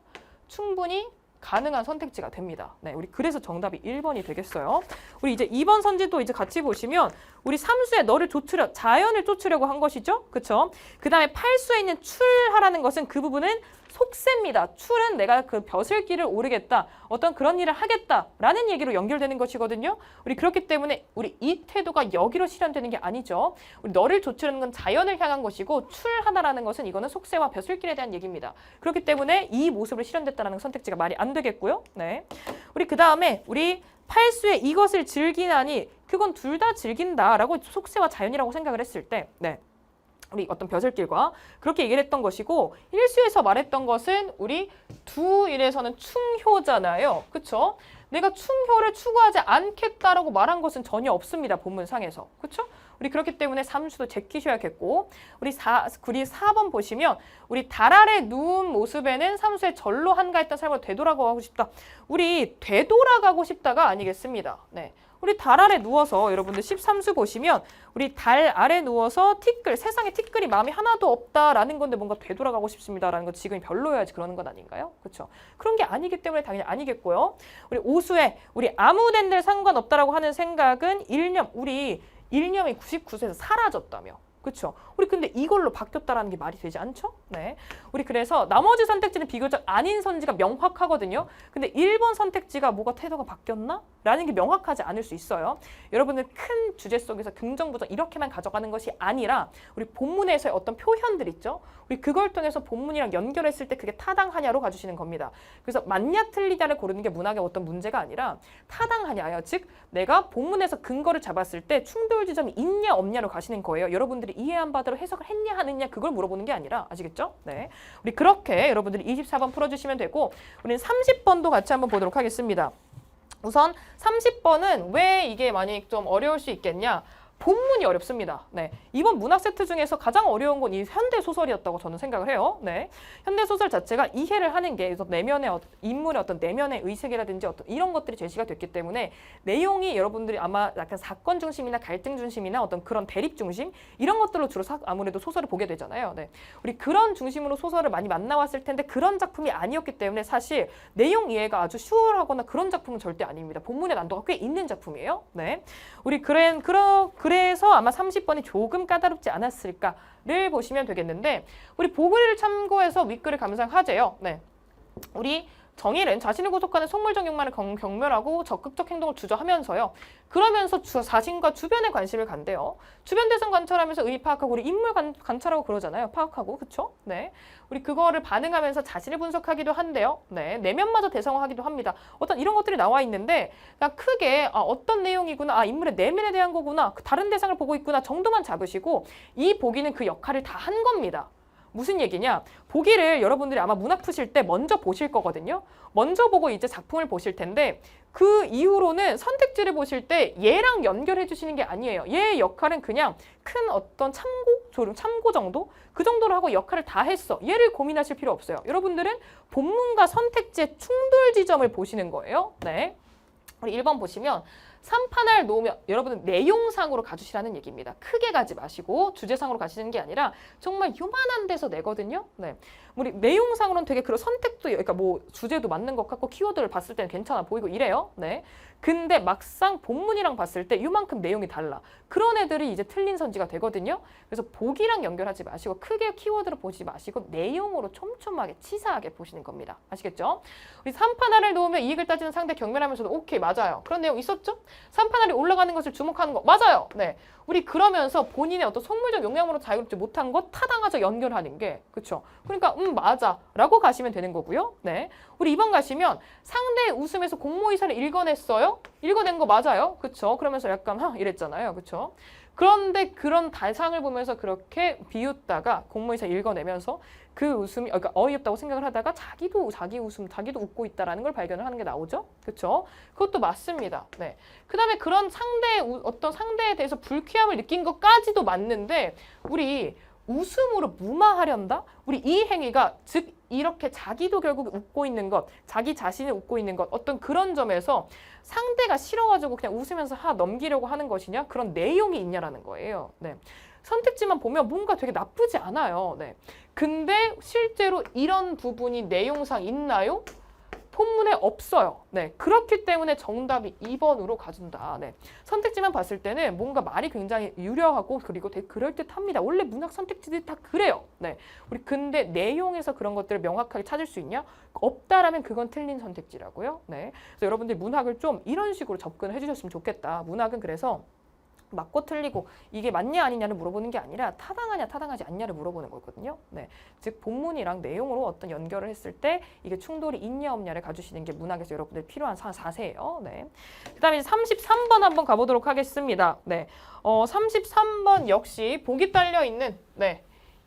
충분히 가능한 선택지가 됩니다. 네, 우리 그래서 정답이 1번이 되겠어요. 우리 이제 2번 선지도 이제 같이 보시면 우리 삼수에 너를 쫓으려, 자연을 쫓으려고 한 것이죠. 그렇죠? 그 다음에 팔수에 있는 출하라는 것은 그 부분은 속세입니다. 출은 내가 그 벼슬길을 오르겠다. 어떤 그런 일을 하겠다라는 얘기로 연결되는 것이거든요. 우리 그렇기 때문에 우리 이 태도가 여기로 실현되는 게 아니죠. 우리 너를 쫓으려는 건 자연을 향한 것이고 출하다라는 것은 이거는 속세와 벼슬길에 대한 얘기입니다. 그렇기 때문에 이 모습으로 실현됐다는 선택지가 말이 안 되겠고요. 네, 우리 그 다음에 우리 팔수에 이것을 즐기나니 그건 둘 다 즐긴다라고 속세와 자연이라고 생각을 했을 때, 네. 우리 어떤 벼슬길과 그렇게 얘기를 했던 것이고 일수에서 말했던 것은 우리 두 일에서는 충효잖아요. 그쵸? 내가 충효를 추구하지 않겠다라고 말한 것은 전혀 없습니다. 본문상에서. 그쵸? 우리 그렇기 때문에 삼수도 제끼셔야겠고 우리 4번 보시면 우리 달 아래 누운 모습에는 삼수의 절로 한가했던 삶으로 되돌아가고 싶다. 우리 되돌아가고 싶다가 아니겠습니다. 네. 우리 달 아래 누워서 여러분들 13수 보시면 우리 달 아래 누워서 티끌, 세상에 티끌이 마음이 하나도 없다라는 건데 뭔가 되돌아가고 싶습니다라는 건 지금이 별로여야지 그러는 건 아닌가요? 그렇죠? 그런 게 아니기 때문에 당연히 아니겠고요. 우리 5수에 우리 아무 덴들 상관없다라고 하는 생각은 우리 일념이 99세에서 사라졌다며. 그렇죠? 우리 근데 이걸로 바뀌었다라는 게 말이 되지 않죠? 네. 우리 그래서 나머지 선택지는 비교적 아닌 선지가 명확하거든요. 근데 1번 선택지가 뭐가 태도가 바뀌었나? 라는 게 명확하지 않을 수 있어요. 여러분들 큰 주제 속에서 긍정, 부정 이렇게만 가져가는 것이 아니라 우리 본문에서의 어떤 표현들 있죠? 우리 그걸 통해서 본문이랑 연결했을 때 그게 타당하냐로 가주시는 겁니다. 그래서 맞냐 틀리냐를 고르는 게 문학의 어떤 문제가 아니라 타당하냐요. 즉 내가 본문에서 근거를 잡았을 때 충돌 지점이 있냐 없냐로 가시는 거예요. 여러분들이 이해한 바대로 해석을 했냐 하느냐 그걸 물어보는 게 아니라 아시겠죠? 네, 우리 그렇게 여러분들이 24번 풀어주시면 되고 우리는 30번도 같이 한번 보도록 하겠습니다. 우선 30번은 왜 이게 많이 좀 어려울 수 있겠냐? 본문이 어렵습니다. 네, 이번 문학 세트 중에서 가장 어려운 건 이 현대 소설이었다고 저는 생각을 해요. 네, 현대 소설 자체가 이해를 하는 게 내면의 인물의 어떤 내면의 의색이라든지 어떤 이런 것들이 제시가 됐기 때문에 내용이 여러분들이 아마 약간 사건 중심이나 갈등 중심이나 어떤 그런 대립 중심 이런 것들로 주로 아무래도 소설을 보게 되잖아요. 네, 우리 그런 중심으로 소설을 많이 만나왔을 텐데 그런 작품이 아니었기 때문에 사실 내용 이해가 아주 수월하거나 그런 작품은 절대 아닙니다. 본문의 난도가 꽤 있는 작품이에요. 네, 우리 그래서 아마 30번이 조금 까다롭지 않았을까를 보시면 되겠는데 우리 보글을 참고해서 윗글을 감상하재요. 네, 우리 정일은 자신을 구속하는 속물적 욕망을 경멸하고 적극적 행동을 주저하면서요. 그러면서 자신과 주변에 관심을 간대요. 주변 대상 관찰하면서 의미 파악하고 우리 인물 관찰하고 그러잖아요. 파악하고 그쵸? 네, 우리 그거를 반응하면서 자신을 분석하기도 한대요. 네, 내면마저 대상화하기도 합니다. 어떤 이런 것들이 나와 있는데 그냥 크게 어떤 내용이구나, 인물의 내면에 대한 거구나, 다른 대상을 보고 있구나 정도만 잡으시고 이 보기는 그 역할을 다 한 겁니다. 무슨 얘기냐? 보기를 여러분들이 아마 문학 푸실 때 먼저 보실 거거든요. 먼저 보고 이제 작품을 보실 텐데 그 이후로는 선택지를 보실 때 얘랑 연결해 주시는 게 아니에요. 얘의 역할은 그냥 큰 어떤 참고 정도? 그 정도로 하고 역할을 다 했어. 얘를 고민하실 필요 없어요. 여러분들은 본문과 선택지의 충돌 지점을 보시는 거예요. 네. 우리 1번 보시면 3판을 놓으면 여러분은 내용상으로 가주시라는 얘기입니다. 크게 가지 마시고 주제상으로 가시는 게 아니라 정말 요만한 데서 내거든요. 네, 우리 내용상으로는 되게 그런 선택도 그러니까 뭐 주제도 맞는 것 같고 키워드를 봤을 때는 괜찮아 보이고 이래요. 네, 근데 막상 본문이랑 봤을 때 이만큼 내용이 달라. 그런 애들이 이제 틀린 선지가 되거든요. 그래서 보기랑 연결하지 마시고 크게 키워드를 보지 마시고 내용으로 촘촘하게 치사하게 보시는 겁니다. 아시겠죠? 우리 3판알을 놓으면 이익을 따지는 상대 경멸하면서도 오케이 맞아요. 그런 내용 있었죠? 3판알이 올라가는 것을 주목하는 거 맞아요. 네, 우리 그러면서 본인의 어떤 속물적 용량으로 자유롭지 못한 것 타당하죠 연결하는 게 그렇죠. 그러니까 맞아 라고 가시면 되는 거고요. 네, 우리 2번 가시면 상대의 웃음에서 공모의사를 읽어냈어요. 읽어낸 거 맞아요. 그렇죠. 그러면서 약간 이랬잖아요. 그렇죠. 그런데 그런 대상을 보면서 그렇게 비웃다가 공모의사 읽어내면서 그 웃음이 그러니까 어이없다고 생각을 하다가 자기도 웃고 있다라는 걸 발견을 하는 게 나오죠. 그렇죠? 그것도 맞습니다. 네. 그다음에 그런 어떤 상대에 대해서 불쾌함을 느낀 것까지도 맞는데 우리 웃음으로 무마하련다? 우리 이 행위가 즉 이렇게 자기도 결국 웃고 있는 것, 자기 자신이 웃고 있는 것 어떤 그런 점에서 상대가 싫어가지고 그냥 웃으면서 넘기려고 하는 것이냐? 그런 내용이 있냐라는 거예요. 네. 선택지만 보면 뭔가 되게 나쁘지 않아요. 네. 근데 실제로 이런 부분이 내용상 있나요? 본문에 없어요. 네, 그렇기 때문에 정답이 2번으로 가준다. 네, 선택지만 봤을 때는 뭔가 말이 굉장히 유려하고 그리고 되게 그럴듯합니다. 원래 문학 선택지들이 다 그래요. 네, 우리 근데 내용에서 그런 것들을 명확하게 찾을 수 있냐? 없다라면 그건 틀린 선택지라고요. 네, 그래서 여러분들 문학을 좀 이런 식으로 접근을 해주셨으면 좋겠다. 문학은 그래서 맞고 틀리고 이게 맞냐 아니냐를 물어보는 게 아니라 타당하냐 타당하지 않냐를 물어보는 거거든요. 네, 즉 본문이랑 내용으로 어떤 연결을 했을 때 이게 충돌이 있냐 없냐를 가주시는 게 문학에서 여러분들 필요한 사세예요. 네, 그다음에 33번 한번 가보도록 하겠습니다. 네, 33번 역시 보기 딸려 있는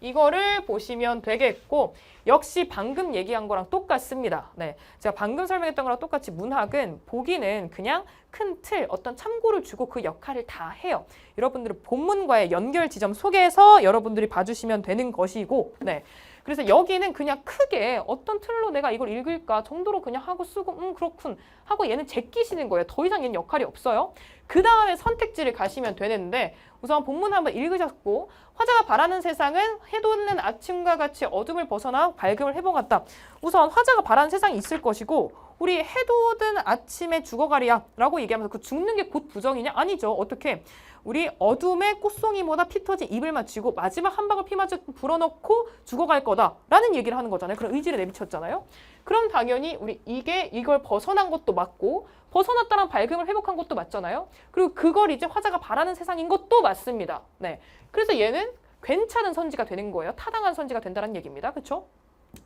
이거를 보시면 되겠고 역시 방금 얘기한 거랑 똑같습니다. 네, 제가 방금 설명했던 거랑 똑같이 문학은 보기는 그냥 큰 틀, 어떤 참고를 주고 그 역할을 다 해요. 여러분들은 본문과의 연결 지점 속에서 여러분들이 봐주시면 되는 것이고 네, 그래서 여기는 그냥 크게 어떤 틀로 내가 이걸 읽을까 정도로 그냥 하고 쓰고 그렇군 하고 얘는 제끼시는 거예요. 더 이상 얘는 역할이 없어요. 그 다음에 선택지를 가시면 되는데 우선 본문 한번 읽으셨고 화자가 바라는 세상은 해돋는 아침과 같이 어둠을 벗어나 밝음을 해보았다. 우선 화자가 바라는 세상이 있을 것이고 우리 해돋은 아침에 죽어가리야 라고 얘기하면서 그 죽는 게 곧 부정이냐? 아니죠. 어떻게? 우리 어둠의 꽃송이보다 피 터진 입을 맞추고 마지막 한 방울 피마저 불어넣고 죽어갈 거다 라는 얘기를 하는 거잖아요. 그런 의지를 내비쳤잖아요. 그럼 당연히 우리 이걸 벗어난 것도 맞고 벗어났다란 밝음을 회복한 것도 맞잖아요. 그리고 그걸 이제 화자가 바라는 세상인 것도 맞습니다. 네, 그래서 얘는 괜찮은 선지가 되는 거예요. 타당한 선지가 된다는 얘기입니다. 그렇죠?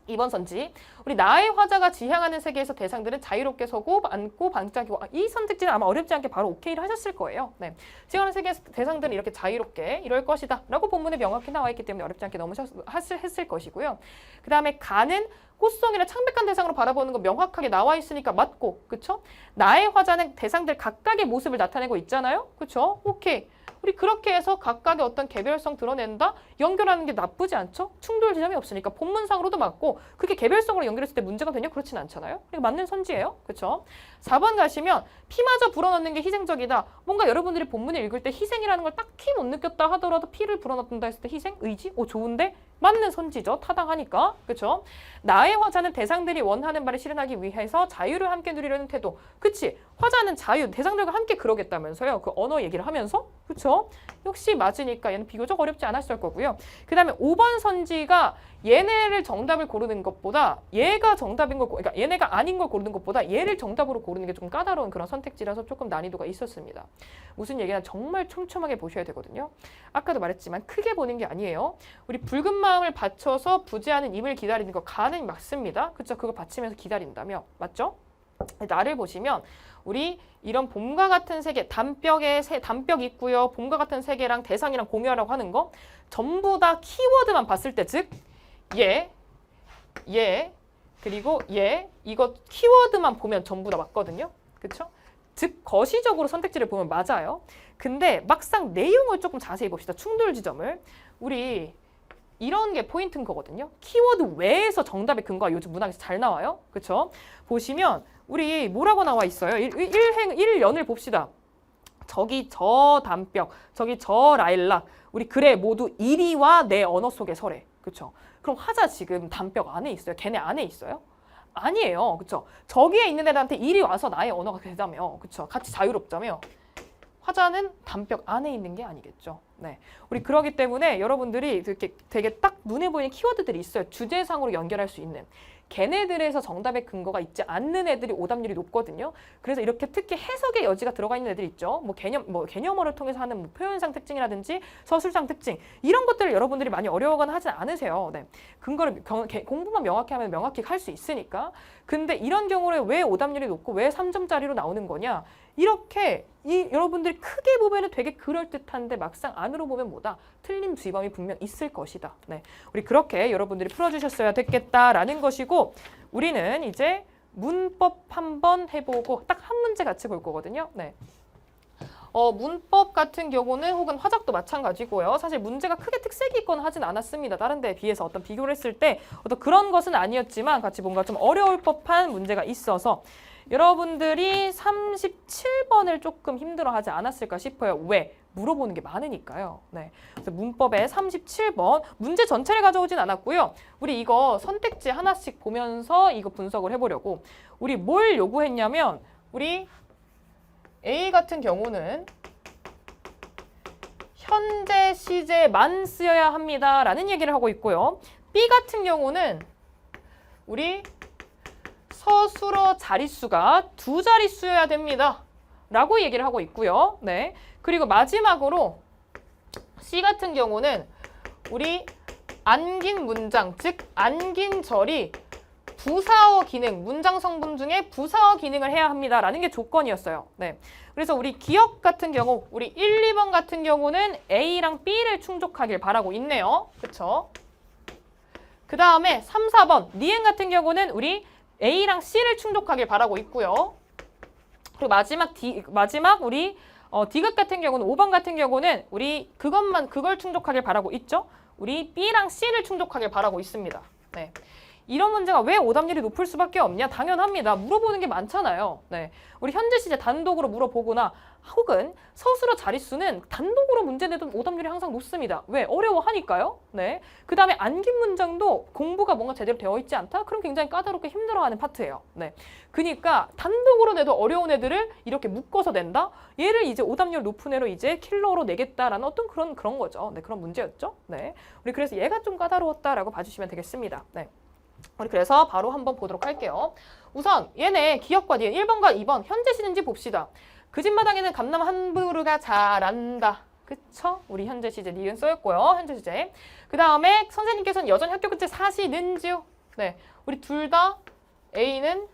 2번 선지. 우리 나의 화자가 지향하는 세계에서 대상들은 자유롭게 서고 앉고 반짝이고 이 선택지는 아마 어렵지 않게 바로 오케이를 하셨을 거예요. 네, 지향하는 세계에서 대상들은 이렇게 자유롭게 이럴 것이다 라고 본문에 명확히 나와 있기 때문에 어렵지 않게 했을 것이고요. 그 다음에 가는 꽃송이를 창백한 대상으로 바라보는 거 명확하게 나와 있으니까 맞고 그쵸? 나의 화자는 대상들 각각의 모습을 나타내고 있잖아요. 그쵸? 오케이. 우리 그렇게 해서 각각의 어떤 개별성 드러낸다? 연결하는 게 나쁘지 않죠? 충돌 지점이 없으니까 본문상으로도 맞고 그게 개별성으로 연결했을 때 문제가 되냐? 그렇진 않잖아요. 그러니까 맞는 선지예요. 그렇죠? 4번 가시면 피마저 불어넣는 게 희생적이다. 뭔가 여러분들이 본문을 읽을 때 희생이라는 걸 딱히 못 느꼈다 하더라도 피를 불어넣는다 했을 때 희생? 의지? 좋은데? 맞는 선지죠. 타당하니까. 그쵸? 나의 화자는 대상들이 원하는 바를 실현하기 위해서 자유를 함께 누리려는 태도. 그치? 화자는 자유, 대상들과 함께 그러겠다면서요. 그 언어 얘기를 하면서. 그쵸? 역시 맞으니까 얘는 비교적 어렵지 않았을 거고요. 그 다음에 5번 선지가 얘네를 정답을 고르는 것보다 얘가 정답인 걸, 그러니까 얘네가 아닌 걸 고르는 것보다 얘를 정답으로 고르는 게 좀 까다로운 그런 선택지라서 조금 난이도가 있었습니다. 무슨 얘기나 정말 촘촘하게 보셔야 되거든요. 아까도 말했지만 크게 보는 게 아니에요. 우리 붉은 마음을 받쳐서 부재하는 임을 기다리는 거 가는 맞습니다. 그쵸? 그거 받치면서 기다린다며. 맞죠? 나를 보시면 우리 이런 봄과 같은 세계, 단벽 있고요. 봄과 같은 세계랑 대상이랑 공유하라고 하는 거 전부 다 키워드만 봤을 때, 즉 얘, 그리고 얘, 이거 키워드만 보면 전부 다 맞거든요. 그쵸? 즉 거시적으로 선택지를 보면 맞아요. 근데 막상 내용을 조금 자세히 봅시다. 충돌 지점을. 우리 이런 게 포인트인 거거든요. 키워드 외에서 정답의 근거가 요즘 문학에서 잘 나와요. 그쵸? 보시면 우리 뭐라고 나와 있어요? 1연을 봅시다. 저기 저 단벽, 저기 저 라일락. 우리 그래 모두 이리와 내 언어 속에 서래. 그쵸? 그럼 화자 지금 단벽 안에 있어요? 걔네 안에 있어요? 아니에요. 그쵸? 저기에 있는 애들한테 이리 와서 나의 언어가 되자며. 그쵸? 같이 자유롭자며. 화자는 단벽 안에 있는 게 아니겠죠. 네, 우리 그러기 때문에 여러분들이 이렇게 되게 딱 눈에 보이는 키워드들이 있어요. 주제상으로 연결할 수 있는. 걔네들에서 정답의 근거가 있지 않는 애들이 오답률이 높거든요. 그래서 이렇게 특히 해석의 여지가 들어가 있는 애들 있죠. 뭐 개념어를 통해서 하는 뭐 표현상 특징이라든지 서술상 특징 이런 것들을 여러분들이 많이 어려워하거나 하진 않으세요. 네, 근거를 공부만 명확히 하면 명확히 할 수 있으니까. 근데 이런 경우에 왜 오답률이 높고 왜 3점짜리로 나오는 거냐? 이렇게 여러분들이 크게 보면 되게 그럴듯한데 막상 안으로 보면 뭐다? 틀림 주의범이 분명 있을 것이다. 네, 우리 그렇게 여러분들이 풀어주셨어야 됐겠다라는 것이고 우리는 이제 문법 한번 해보고 딱 한 문제 같이 볼 거거든요. 네. 문법 같은 경우는 혹은 화작도 마찬가지고요. 사실 문제가 크게 특색이 있거나 하진 않았습니다. 다른 데에 비해서 어떤 비교를 했을 때 어떤 그런 것은 아니었지만 같이 뭔가 좀 어려울 법한 문제가 있어서 여러분들이 37번을 조금 힘들어하지 않았을까 싶어요. 왜? 물어보는 게 많으니까요. 네. 그래서 문법의 37번 문제 전체를 가져오진 않았고요. 우리 이거 선택지 하나씩 보면서 이거 분석을 해보려고 우리 뭘 요구했냐면 우리 A 같은 경우는 현재 시제만 쓰여야 합니다. 라는 얘기를 하고 있고요. B 같은 경우는 우리 서술어 자릿수가 2자릿수여야 됩니다. 라고 얘기를 하고 있고요. 네. 그리고 마지막으로 C 같은 경우는 우리 안긴 문장, 즉 안긴 절이 부사어 기능, 문장 성분 중에 부사어 기능을 해야 합니다. 라는 게 조건이었어요. 네. 그래서 우리 기억 같은 경우, 우리 1, 2번 같은 경우는 A랑 B를 충족하길 바라고 있네요. 그쵸? 그 다음에 3, 4번, 니은 같은 경우는 우리 A랑 C를 충족하길 바라고 있고요. 그리고 마지막 우리 D극 같은 경우는 5번 같은 경우는 우리 그걸 충족하길 바라고 있죠. 우리 B랑 C를 충족하길 바라고 있습니다. 네. 이런 문제가 왜 오답률이 높을 수밖에 없냐? 당연합니다. 물어보는 게 많잖아요. 네. 우리 현재 시제 단독으로 물어보거나 혹은 서술어 자릿수는 단독으로 문제 내도 오답률이 항상 높습니다. 왜? 어려워하니까요. 네. 그 다음에 안긴 문장도 공부가 뭔가 제대로 되어 있지 않다? 그럼 굉장히 까다롭게 힘들어하는 파트예요. 네. 그러니까 단독으로 내도 어려운 애들을 이렇게 묶어서 낸다? 얘를 이제 오답률 높은 애로 이제 킬러로 내겠다라는 어떤 그런 거죠. 네. 그런 문제였죠. 네. 우리 그래서 얘가 좀 까다로웠다라고 봐주시면 되겠습니다. 네. 우리 그래서 바로 한번 보도록 할게요. 우선 얘네 기억과 니은 1번과 2번 현재 시제인지 봅시다. 그 집마당에는 감나무 한 그루가 자란다. 그쵸? 우리 현재 시제 니은 써였고요. 현재 시제. 그 다음에 선생님께서는 여전히 학교 끝에 사시는지요? 네, 우리 둘 다 A는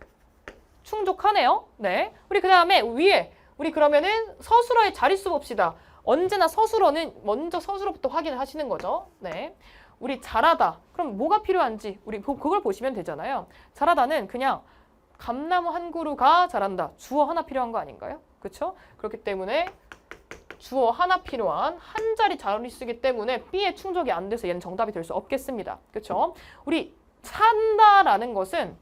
충족하네요. 네, 우리 그 다음에 위에 우리 그러면은 서술어의 자릿수 봅시다. 언제나 서술어는 먼저 서술어부터 확인을 하시는 거죠. 네. 우리 잘하다. 그럼 뭐가 필요한지 우리 그걸 보시면 되잖아요. 잘하다는 그냥 감나무 한 그루가 자란다. 주어 하나 필요한 거 아닌가요? 그렇죠? 그렇기 때문에 주어 하나 필요한 한 자리 자릿수이기 때문에 B에 충족이 안 돼서 얘는 정답이 될 수 없겠습니다. 그렇죠? 우리 산다라는 것은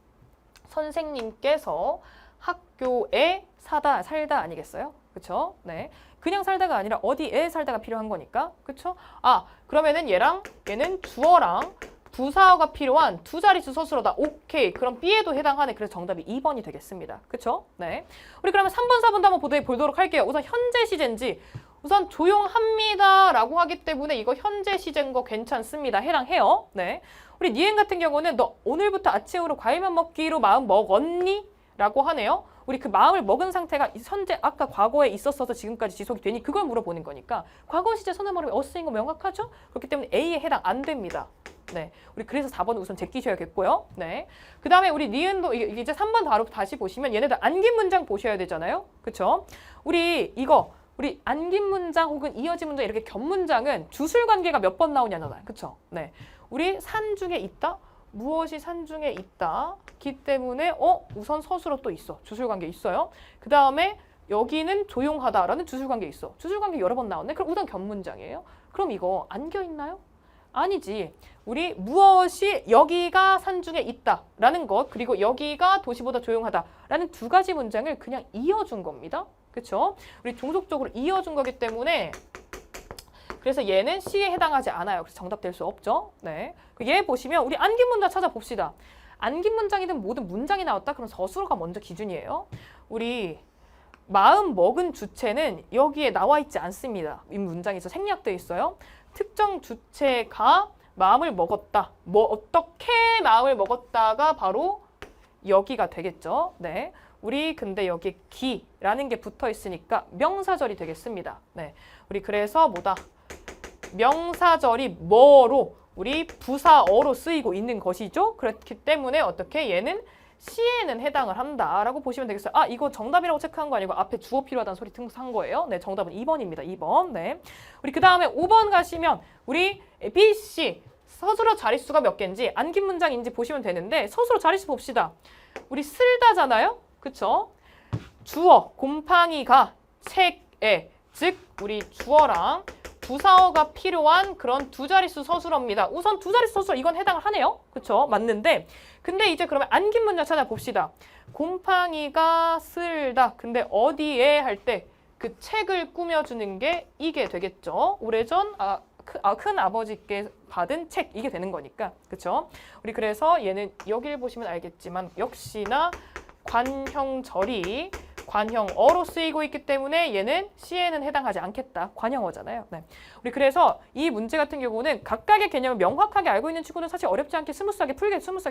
선생님께서 학교에 살다 아니겠어요? 그쵸? 네. 그냥 살다가 아니라 어디에 살다가 필요한 거니까. 그쵸? 아, 그러면은 얘는 주어랑 부사어가 필요한 두 자릿수 서술어다. 오케이. 그럼 B에도 해당하네. 그래서 정답이 2번이 되겠습니다. 그쵸? 네. 우리 그러면 3번, 4번도 한번 보도록 할게요. 우선 현재 시제인지 우선 조용합니다 라고 하기 때문에 이거 현재 시제인 거 괜찮습니다. 해당해요. 네. 우리 니은 같은 경우는 너 오늘부터 아침으로 과일만 먹기로 마음 먹었니? 라고 하네요. 우리 그 마음을 먹은 상태가 현재 아까 과거에 있었어서 지금까지 지속이 되니 그걸 물어보는 거니까 과거 시제 선을 말하면 어쓰인 거 명확하죠? 그렇기 때문에 A에 해당 안 됩니다. 네, 우리 그래서 4번은 우선 제끼셔야겠고요. 네, 그 다음에 우리 니은도 이제 3번 바로 다시 보시면 얘네들 안긴 문장 보셔야 되잖아요. 그쵸? 우리 안긴 문장 혹은 이어진 문장 이렇게 겹문장은 주술 관계가 몇 번 나오냐잖아요. 그쵸? 네, 우리 산 중에 있다? 무엇이 산 중에 있다? 기 때문에 우선 서술어 또 있어. 주술관계 있어요. 그 다음에 여기는 조용하다라는 주술관계 있어. 주술관계 여러 번 나왔네. 그럼 우선 겹문장이에요. 그럼 이거 안겨 있나요? 아니지. 우리 무엇이 여기가 산 중에 있다라는 것 그리고 여기가 도시보다 조용하다라는 두 가지 문장을 그냥 이어준 겁니다. 그렇죠? 우리 종속적으로 이어준 거기 때문에 그래서 얘는 C에 해당하지 않아요. 그래서 정답 될 수 없죠. 네. 얘 보시면 우리 안긴 문장 찾아봅시다. 안긴 문장이든 모든 문장이 나왔다. 그럼 서술어가 먼저 기준이에요. 우리 마음 먹은 주체는 여기에 나와 있지 않습니다. 이 문장에서 생략되어 있어요. 특정 주체가 마음을 먹었다. 어떻게 마음을 먹었다가 바로 여기가 되겠죠. 네. 우리 근데 여기 기라는 게 붙어 있으니까 명사절이 되겠습니다. 네. 우리 그래서 뭐다? 명사절이 뭐로 우리 부사어로 쓰이고 있는 것이죠. 그렇기 때문에 어떻게 얘는 C에는 해당을 한다라고 보시면 되겠어요. 아, 이거 정답이라고 체크한 거 아니고 앞에 주어 필요하다는 소리 등한 거예요. 네, 정답은 2번입니다. 2번. 네. 우리 그 다음에 5번 가시면 우리 B, C 서술어 자릿수가 몇 개인지 안긴 문장인지 보시면 되는데 서술어 자릿수 봅시다. 우리 쓸다잖아요. 그쵸? 주어 곰팡이가 책에 즉 우리 주어랑 부사어가 필요한 그런 두 자릿수 서술어입니다. 우선 두 자릿수 서술어 이건 해당을 하네요. 그쵸? 맞는데 근데 이제 그러면 안긴 문장 찾아봅시다. 곰팡이가 쓸다. 근데 어디에 할 때 그 책을 꾸며주는 게 이게 되겠죠. 오래전 큰 아버지께 받은 책 이게 되는 거니까. 그쵸? 우리 그래서 얘는 여기를 보시면 알겠지만 역시나 관형절이 관형어로 쓰이고 있기 때문에 얘는 C에는 해당하지 않겠다. 관형어잖아요. 네. 우리 그래서 이 문제 같은 경우는 각각의 개념을 명확하게 알고 있는 친구는 사실 어렵지 않게 스무스하게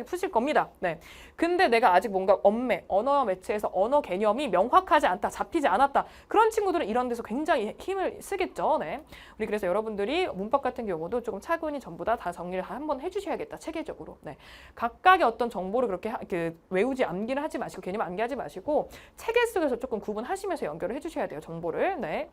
푸실 겁니다. 네. 근데 내가 아직 뭔가 언어 매체에서 언어 개념이 명확하지 않다, 잡히지 않았다. 그런 친구들은 이런 데서 굉장히 힘을 쓰겠죠. 네. 우리 그래서 여러분들이 문법 같은 경우도 조금 차분히 전부 다 정리를 한번 해주셔야겠다. 체계적으로. 네. 각각의 어떤 정보를 그렇게 외우지 암기를 하지 마시고 개념 암기하지 마시고 체계 속에서 조금 구분하시면서 연결을 해주셔야 돼요. 정보를. 네.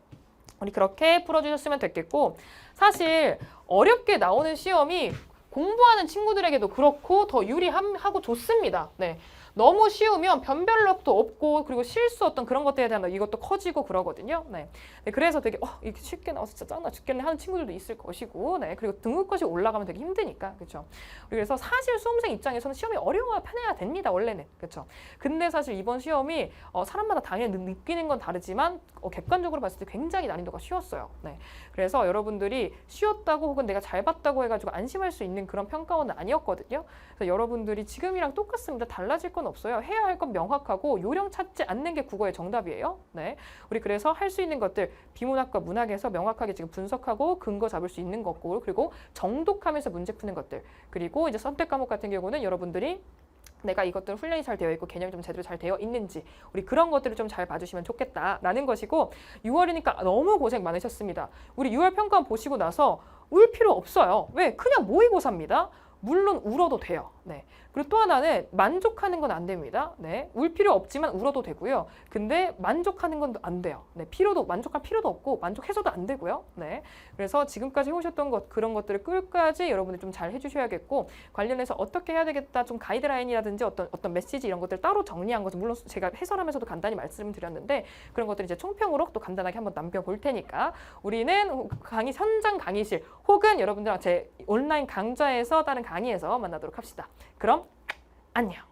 우리 그렇게 풀어주셨으면 됐겠고 사실 어렵게 나오는 시험이 공부하는 친구들에게도 그렇고 더 유리하고 좋습니다. 네. 너무 쉬우면 변별력도 없고 그리고 실수 어떤 그런 것들에 대한 이것도 커지고 그러거든요. 네. 네, 그래서 되게 이렇게 쉽게 나와서 진짜 짠나 죽겠네 하는 친구들도 있을 것이고 네. 그리고 등급컷이 올라가면 되게 힘드니까. 그렇죠? 그래서 사실 수험생 입장에서는 시험이 어려워야 편해야 됩니다. 원래는. 그렇죠? 근데 사실 이번 시험이 사람마다 당연히 느끼는 건 다르지만 객관적으로 봤을 때 굉장히 난이도가 쉬웠어요. 네. 그래서 여러분들이 쉬웠다고 혹은 내가 잘 봤다고 해가지고 안심할 수 있는 그런 평가원은 아니었거든요. 그래서 여러분들이 지금이랑 똑같습니다. 달라질 건 없어요. 해야 할 건 명확하고 요령 찾지 않는 게 국어의 정답이에요. 네. 우리 그래서 할 수 있는 것들 비문학과 문학에서 명확하게 지금 분석하고 근거 잡을 수 있는 것고 그리고 정독하면서 문제 푸는 것들 그리고 이제 선택 과목 같은 경우는 여러분들이 내가 이것들 훈련이 잘 되어 있고 개념이 좀 제대로 잘 되어 있는지 우리 그런 것들을 좀 잘 봐주시면 좋겠다라는 것이고 6월이니까 너무 고생 많으셨습니다. 우리 6월 평가원 보시고 나서 울 필요 없어요. 왜? 그냥 모의고사입니다. 물론 울어도 돼요. 네. 그리고 또 하나는 만족하는 건 안 됩니다. 네. 울 필요 없지만 울어도 되고요. 근데 만족하는 건 안 돼요. 네. 만족할 필요도 없고 만족해서도 안 되고요. 네. 그래서 지금까지 해오셨던 그런 것들을 끝까지 여러분들 좀 잘 해주셔야겠고 관련해서 어떻게 해야 되겠다 좀 가이드라인이라든지 어떤 메시지 이런 것들 따로 정리한 것은 물론 제가 해설하면서도 간단히 말씀드렸는데 그런 것들 이제 총평으로 또 간단하게 한번 남겨볼 테니까 우리는 현장 강의실 혹은 여러분들랑 제 온라인 강좌에서 다른 강의에서 만나도록 합시다. 그럼 안녕.